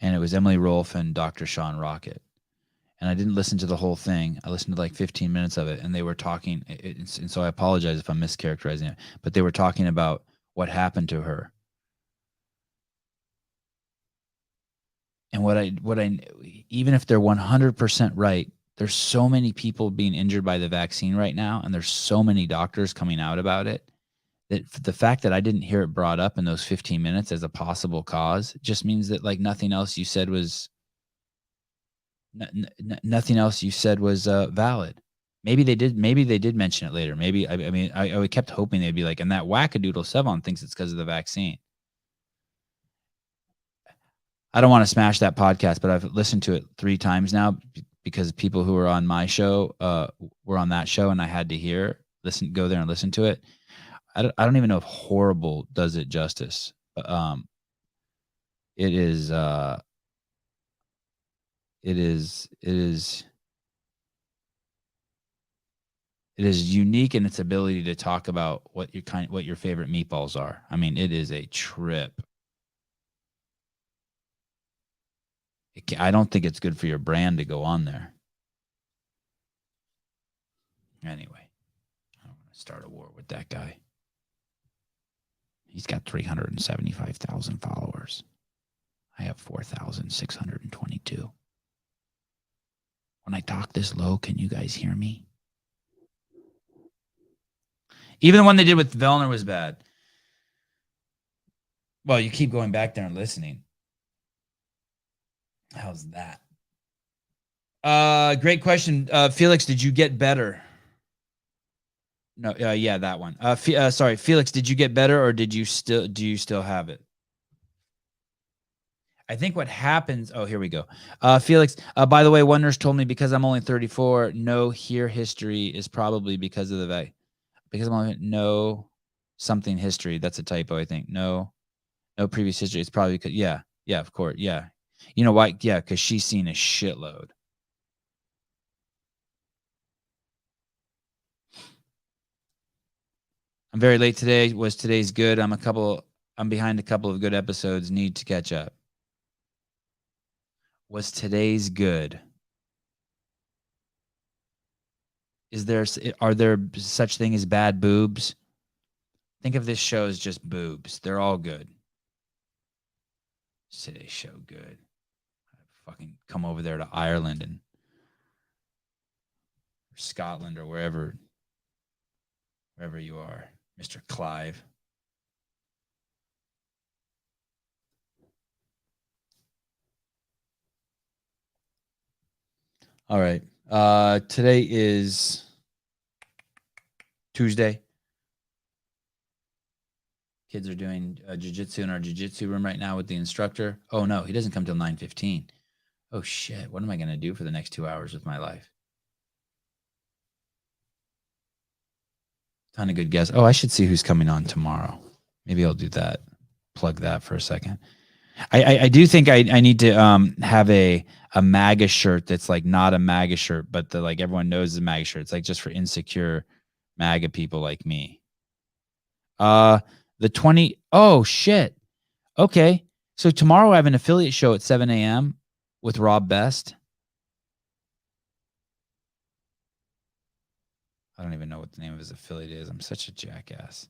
And it was Emily Rolfe and Dr. Sean Rocket. And I didn't listen to the whole thing. I listened to like 15 minutes of it, and they were talking. And so I apologize if I'm mischaracterizing it, but they were talking about what happened to her. And what I even if they're 100% right, there's so many people being injured by the vaccine right now, and there's so many doctors coming out about it, that the fact that I didn't hear it brought up in those 15 minutes as a possible cause just means that like nothing else you said was nothing else you said was valid. Maybe they did mention it later. Maybe I kept hoping they'd be like, and that wackadoodle Sevan thinks it's because of the vaccine. I don't want to smash that podcast, but I've listened to it 3 times now because people who were on my show were on that show, and I had to go there and listen to it. I don't even know if horrible does it justice. It is unique in its ability to talk about what your favorite meatballs are. I mean, it is a trip. I don't think it's good for your brand to go on there. Anyway, I don't want to start a war with that guy. He's got 375,000 followers. I have 4,622. When I talk this low, can you guys hear me? Even the one they did with Vellner was bad. Well, you keep going back there and listening. How's that? Great question. Felix, did you get better? No, yeah, that one. Sorry, Felix, did you get better, or do you still have it? I think what happens. Oh, here we go. Felix, by the way, one nurse told me because I'm only 34, no hair history is probably because of the because I'm only no something history. That's a typo, I think. No previous history. It's probably because yeah, of course, yeah. You know why? Yeah, because she's seen a shitload. I'm very late today. Was today's good? I'm behind a couple of good episodes. Need to catch up. Was today's good? Are there such thing as bad boobs? Think of this show as just boobs. They're all good. Is today's show good? I fucking come over there to Ireland and Scotland or wherever you are, Mr. Clive. All right. Today is Tuesday. Kids are doing jiu-jitsu in our jiu-jitsu room right now with the instructor. Oh, no, he doesn't come till 9:15. Oh, shit. What am I going to do for the next 2 hours with my life? Ton of good guests. Oh, I should see who's coming on tomorrow. Maybe I'll do that. Plug that for a second. I do think I need to have a MAGA shirt that's like not a MAGA shirt, but like everyone knows is a MAGA shirt. It's like just for insecure MAGA people like me. The 20. Oh shit. Okay. So tomorrow I have an affiliate show at 7 a.m. with Rob Best. I don't even know what the name of his affiliate is. I'm such a jackass.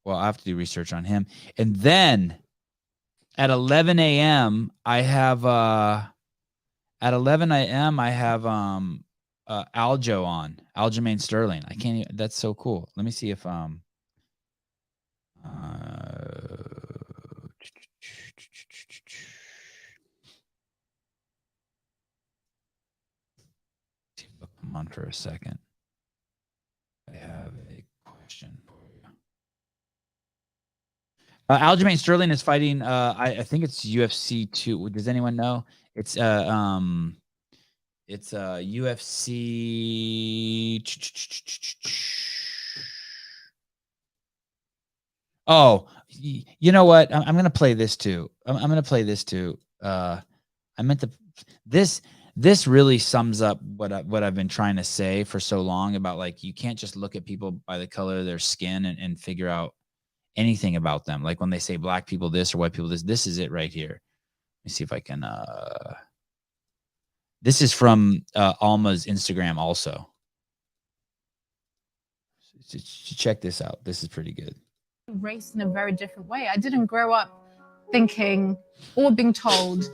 Well, I have to do research on him. And then at 11 a.m. I have Aljo on. Aljamain Sterling. I can't even, that's so cool. Let me see if come on for a second. I have a question for you. Aljamain Sterling is fighting. I think it's UFC 2. Does anyone know? It's It's UFC. Oh, you know what? I'm going to play this too. I'm going to play this too. I meant to. This really sums up what I've been trying to say for so long about, like, you can't just look at people by the color of their skin and figure out anything about them. Like when they say black people this or white people this. This is it right here. Let me see if I can. This is from Alma's Instagram also. Check this out. This is pretty good. Race in a very different way. I didn't grow up thinking or being told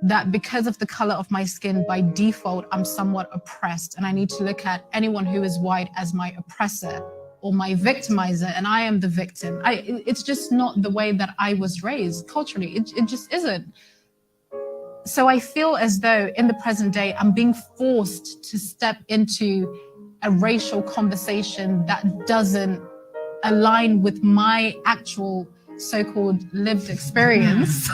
that because of the color of my skin, by default, I'm somewhat oppressed, and I need to look at anyone who is white as my oppressor or my victimizer, and I am the victim. It's just not the way that I was raised culturally. It just isn't. So I feel as though in the present day, I'm being forced to step into a racial conversation that doesn't align with my actual so-called lived experience,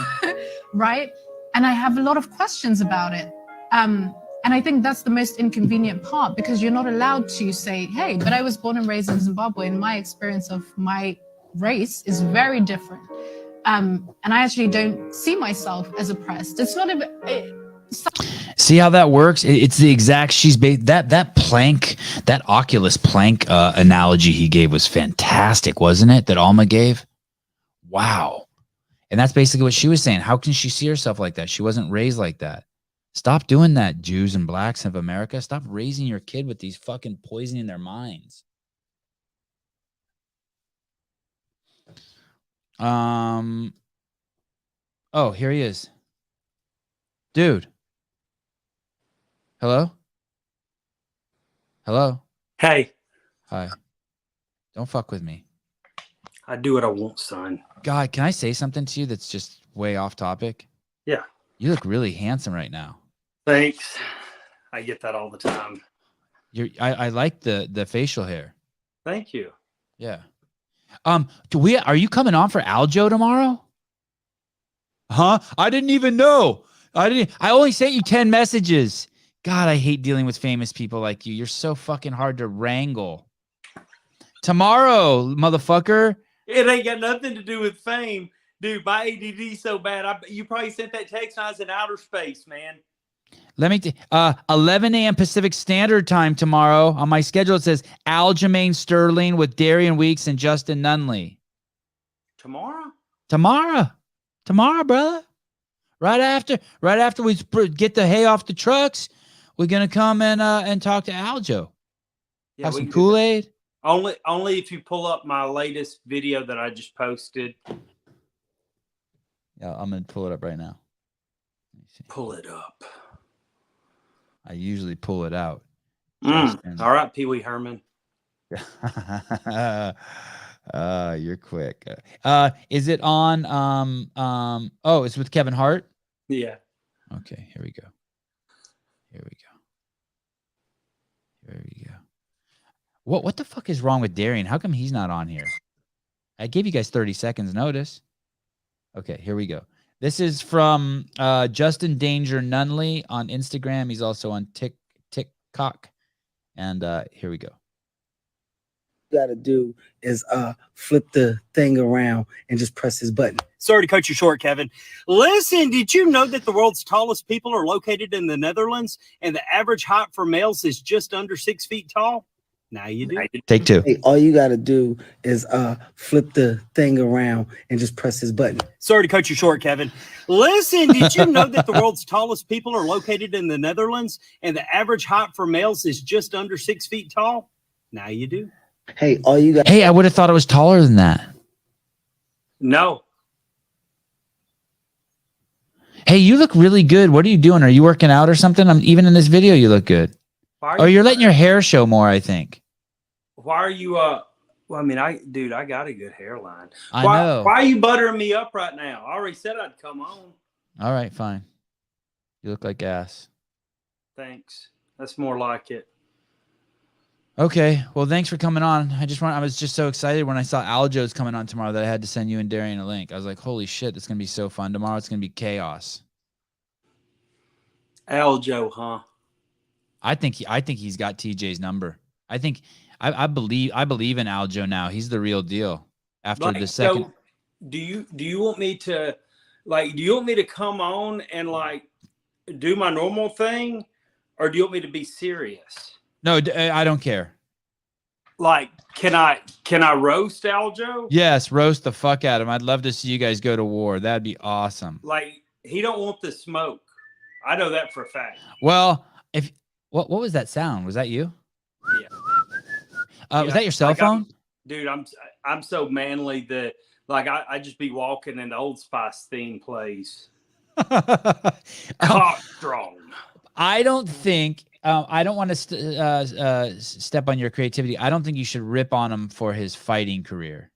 right? And I have a lot of questions about it. And I think that's the most inconvenient part, because you're not allowed to say, hey, but I was born and raised in Zimbabwe, and my experience of my race is very different. And I actually don't see myself as oppressed. It's not See how that works? It's the exact, that plank, that Oculus plank analogy he gave was fantastic, wasn't it? That Alma gave? Wow. And that's basically what she was saying. How can she see herself like that? She wasn't raised like that. Stop doing that, Jews and blacks of America. Stop raising your kid with these fucking poisoning their minds. Oh, here he is. Dude. Hello? Hello? Hey. Hi. Don't fuck with me. I do what I want, son. God, can I say something to you that's just way off topic? Yeah. You look really handsome right now. Thanks. I get that all the time. I like the facial hair. Thank you. Yeah. Are you coming on for Aljo tomorrow? Huh? I didn't even know. I only sent you 10 messages. God, I hate dealing with famous people like you. You're so fucking hard to wrangle. Tomorrow, motherfucker. It ain't got nothing to do with fame. Dude, my ADD so bad. You probably sent that text when I was in outer space, man. Let me 11 a.m. Pacific Standard Time tomorrow. On my schedule, it says Aljamain Sterling with Darian Weeks and Justin Nunley. Tomorrow, brother. Right after we get the hay off the trucks, we're gonna come and talk to Aljo. yeah, Have some Kool-Aid. Only if you pull up my latest video that I just posted. Yeah, I'm gonna pull it up right now. Pull it up. I usually pull it out. All right, Pee Wee Herman. You're quick. Is it on? Oh, it's with Kevin Hart. Yeah. Okay, here we go. What the fuck is wrong with Darian? How come he's not on here? I gave you guys 30 seconds notice. Okay, here we go. This is from Justin Danger Nunley on Instagram. He's also on Tik-Tok. And here we go. Got to do is flip the thing around and just press his button. Sorry to cut you short, Kevin. Listen, did you know that the world's tallest people are located in the Netherlands, and the average height for males is just under 6 feet tall? Now you do. Take two. Hey, all you got to do is flip the thing around and just press his button. Sorry to cut you short, Kevin. Listen, did you know that the world's tallest people are located in the Netherlands, and the average height for males is just under 6 feet tall? Now you do. Hey, all you got. Hey, I would have thought it was taller than that. No. Hey, you look really good. What are you doing? Are you working out or something? Even in this video, you look good. You're letting your hair show more, I think. Why are you well, I mean, I got a good hairline. I know. Why are you buttering me up right now? I already said I'd come on. All right, fine. You look like ass. Thanks. That's more like it. Okay. Well, thanks for coming on. I was just so excited when I saw Aljo's coming on tomorrow that I had to send you and Darian a link. I was like, holy shit, it's going to be so fun tomorrow. It's going to be chaos. Aljo, huh? I think he's got TJ's number. I believe in Aljo now. He's the real deal. After Like, the second, so do you want me to come on and like do my normal thing, or do you want me to be serious? no, I don't care. Like, can I roast Aljo? Yes, roast the fuck out of him. I'd love to see you guys go to war. That'd be awesome. Like, he don't want the smoke. I know that for a fact. Well, what was that sound? Was that you? Yeah. Was that your cell like, phone? Dude, I'm so manly that like I just be walking and the Old Spice theme plays. Cock strong. I don't think I don't want to step on your creativity. I don't think you should rip on him for his fighting career.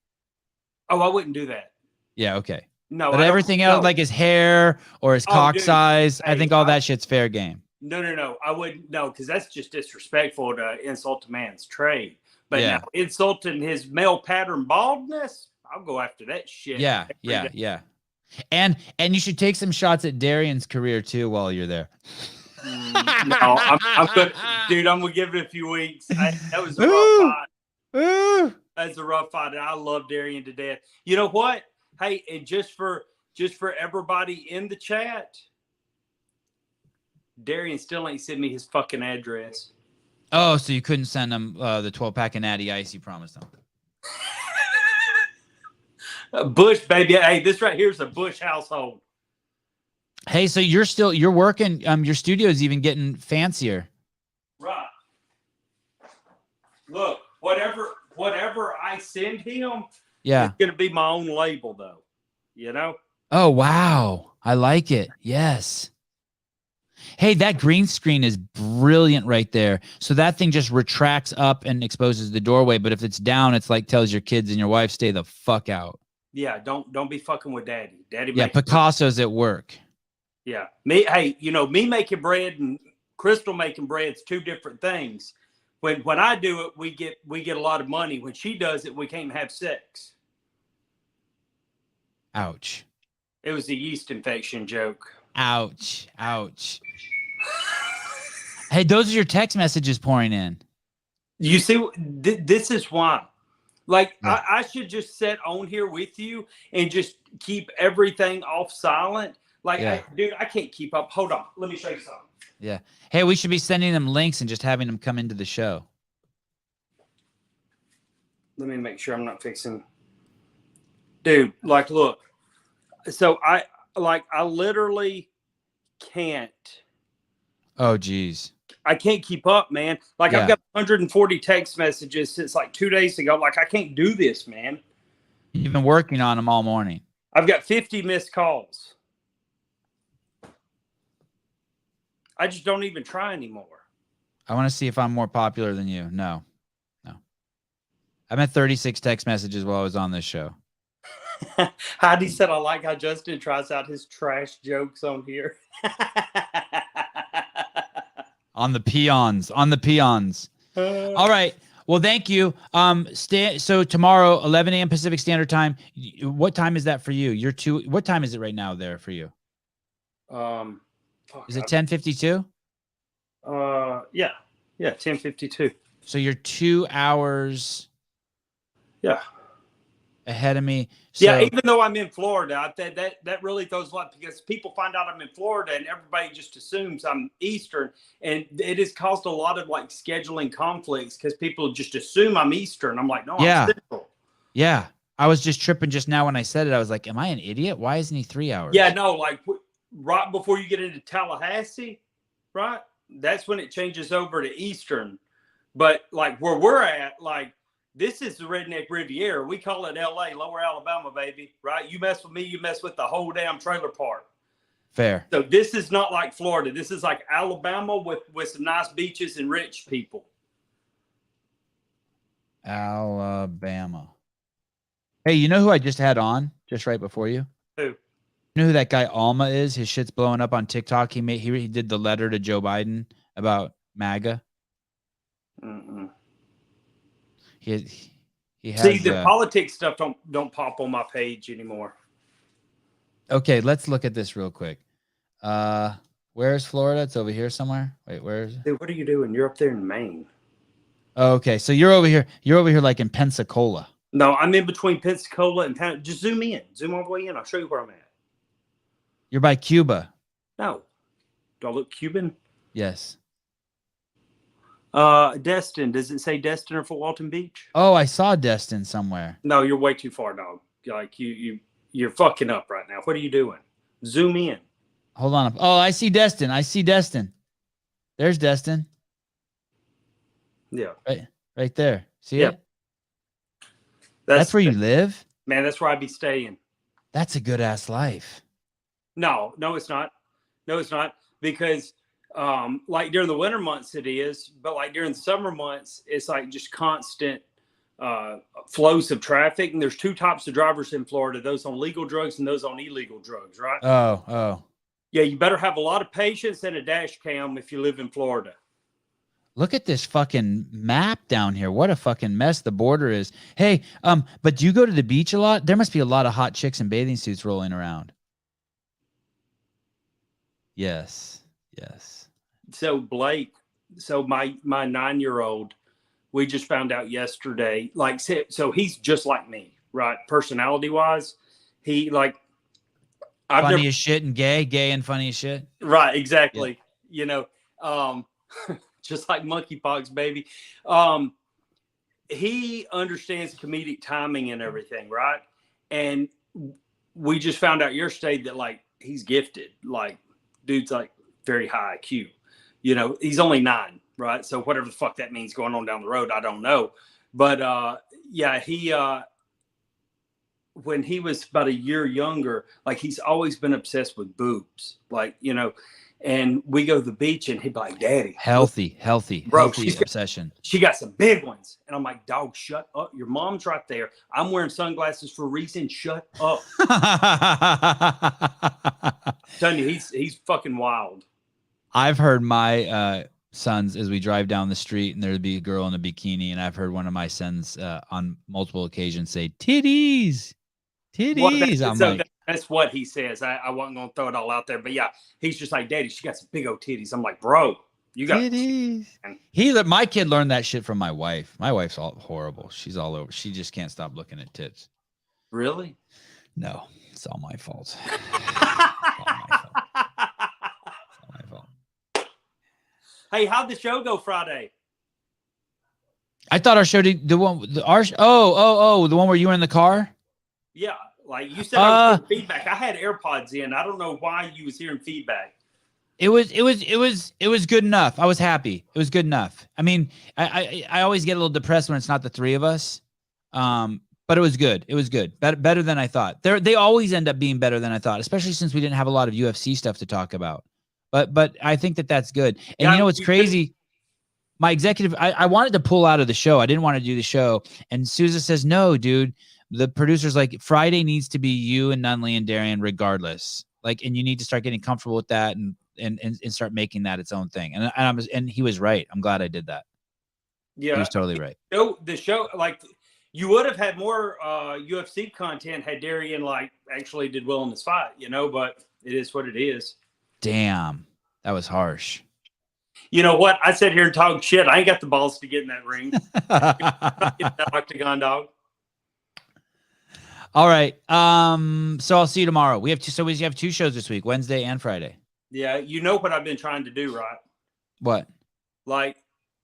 Oh, I wouldn't do that. Yeah, okay. No, But everything else, like his hair or his cock dude. size, I Hey, think all that shit's fair game. No. I wouldn't. No, because that's just disrespectful to insult a man's trade. But Yeah. now insulting his male pattern baldness, I'll go after that shit. Yeah. And you should take some shots at Darian's career too while you're there. No, I'm good, dude. I'm gonna give it a few weeks. That was a rough fight. That's a rough fight, and I love Darian to death. You know what? Hey, and just for everybody in the chat, Darian still ain't sent me his fucking address. Oh, so you couldn't send him the 12-pack of Natty Ice you promised him. Bush, baby. Hey, this right here is a Bush household. Hey, so you're working. Your studio's even getting fancier. Right. Look, whatever I send him, Yeah. it's gonna be my own label, though. You know. Oh wow, I like it. Yes. Hey, that green screen is brilliant right there. So that thing just retracts up and exposes the doorway. But if it's down, it's like tells your kids and your wife stay the fuck out. Yeah, don't be fucking with daddy. Daddy. Yeah, Picasso's at work. Yeah. Me making bread and Crystal making bread's two different things. When I do it, we get a lot of money. When she does it, we can't have sex. Ouch. It was a yeast infection joke. Ouch. Hey, those are your text messages pouring in. You see, this is why. Like, Yeah. I should just sit on here with you and just keep everything off silent. Like, Yeah. dude, I can't keep up. Hold on. Let me show you something. Yeah. Hey, we should be sending them links and just having them come into the show. Let me make sure I'm not fixing. Dude, like, look. So I literally can't. Oh, geez. I can't keep up, man. Like, Yeah. I've got 140 text messages since like 2 days ago. Like, I can't do this, man. You've been working on them all morning. I've got 50 missed calls. I just don't even try anymore. I want to see if I'm more popular than you. No. I'm at 36 text messages while I was on this show. Heidi said, I like how Justin tries out his trash jokes on here. On the peons. All right. Well, thank you. So tomorrow, 11 a.m. Pacific Standard Time. What time is that for you? What time is it right now there for you? Is it 10:52? Yeah, 10:52. So you're 2 hours Yeah. ahead of me. Yeah, So- even though I'm in Florida, that really throws a lot because people find out I'm in Florida and everybody just assumes I'm Eastern, and it has caused a lot of like scheduling conflicts because people just assume I'm Eastern. I'm like, no, Yeah. I'm Central. Yeah. I was just tripping just now when I said it. I was like, am I an idiot? Why isn't he 3 hours? Yeah, no, like right before you get into Tallahassee, right? That's when it changes over to Eastern. But like where we're at, like this is the Redneck Riviera. We call it LA, Lower Alabama, baby, right? You mess with me, you mess with the whole damn trailer park. Fair. So this is not like Florida. This is like Alabama with some nice beaches and rich people. Alabama. Hey, you know who I just had on just right before you? Who? You know who that guy Alma is? His shit's blowing up on TikTok. He did the letter to Joe Biden about MAGA. Mm-mm. He has. See, the politics stuff don't pop on my page anymore. Okay, let's look at this real quick. Where Where's Florida? It's over here somewhere. Wait, where is it? Dude, what are you doing? You're up there in Maine. Oh, okay, so you're over here. You're over here like in Pensacola. No, I'm in between Pensacola and just zoom in. Zoom all the way in. I'll show you where I'm at. You're by Cuba. No. Do I look Cuban? Yes. Destin. Does it say Destin or Fort Walton Beach? Oh, I saw Destin somewhere. No, you're way too far, dog. Like you're fucking up right now. What are you doing? Zoom in. Hold on. Oh, I see Destin. I see Destin. There's Destin. Yeah. Right there. See Yeah. it? That's where you live? Man, that's where I'd be staying. That's a good ass life. No, it's not. No, it's not. Because like during the winter months it is, but like during the summer months, it's like just constant flows of traffic. And there's two types of drivers in Florida, those on legal drugs and those on illegal drugs, right? Oh. Yeah, you better have a lot of patience and a dash cam if you live in Florida. Look at this fucking map down here. What a fucking mess the border is. Hey, but do you go to the beach a lot? There must be a lot of hot chicks in bathing suits rolling around. Yes. So Blake, my 9-year-old, we just found out yesterday, like, so he's just like me, right? Personality wise, he like, funny as shit and gay and funny as shit. Right. Exactly. Yeah. You know, just like monkeypox, baby. He understands comedic timing and everything. Right. And we just found out yesterday that like, he's gifted, like dude's like very high IQ, you know, he's only 9. Right. So whatever the fuck that means going on down the road, I don't know. But yeah, he when he was about a year younger, like he's always been obsessed with boobs, like, you know, and we go to the beach and he'd be like, Daddy, healthy bro, obsession. She got some big ones. And I'm like, dog, shut up. Your mom's right there. I'm wearing sunglasses for a reason. Shut up. I'm telling you, he's fucking wild. I've heard my sons as we drive down the street and there'd be a girl in a bikini, and I've heard one of my sons on multiple occasions say titties. Well, that's what he says. I wasn't gonna throw it all out there, but yeah, he's just like, Daddy, she got some big old titties. I'm like, bro, you got titties. My kid learned that shit from my wife. My wife's all horrible. She's all over. She just can't stop looking at tits. Really? No, it's all my fault. Hey, how'd the show go Friday? I thought our show did the one the one where you were in the car. Yeah, like you said, I was hearing feedback. I had AirPods in. I don't know why you was hearing feedback. It was good enough. I was happy. It was good enough. I mean, I always get a little depressed when it's not the three of us. But it was good. It was good. Better than I thought. They always end up being better than I thought, especially since we didn't have a lot of UFC stuff to talk about. But I think that's good. And yeah, you know what's crazy? My executive, I wanted to pull out of the show. I didn't want to do the show. And Sousa says, no, dude. The producer's like, Friday needs to be you and Nunley and Darian regardless. Like, and you need to start getting comfortable with that and start making that its own thing. And he was right. I'm glad I did that. Yeah. He was totally right. The show, like, you would have had more UFC content had Darian like actually did well in this fight, you know, but it is what it is. Damn, that was harsh. You know what? I sat here and talked shit. I ain't got the balls to get in that ring. Get that octagon, dog. All right. So I'll see you tomorrow. We have two shows this week, Wednesday and Friday. Yeah, you know what I've been trying to do, right? What? Like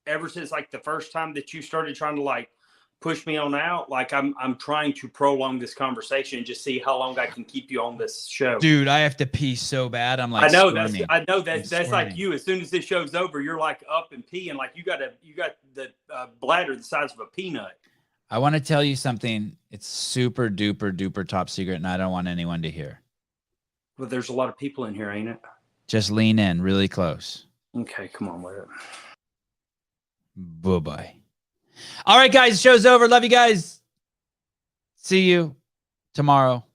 ever since like the first time that you started trying to like push me on out, like I'm trying to prolong this conversation and just see how long I can keep you on this show. Dude, I have to pee so bad. I'm like, I know that's like you. As soon as this show's over, you're like up and peeing, like you got the bladder the size of a peanut. I want to tell you something. It's super duper duper top secret, and I don't want anyone to hear. Well, there's a lot of people in here, ain't it? Just lean in really close. Okay, come on with it. Bye-bye. All right, guys, show's over. Love you guys. See you tomorrow.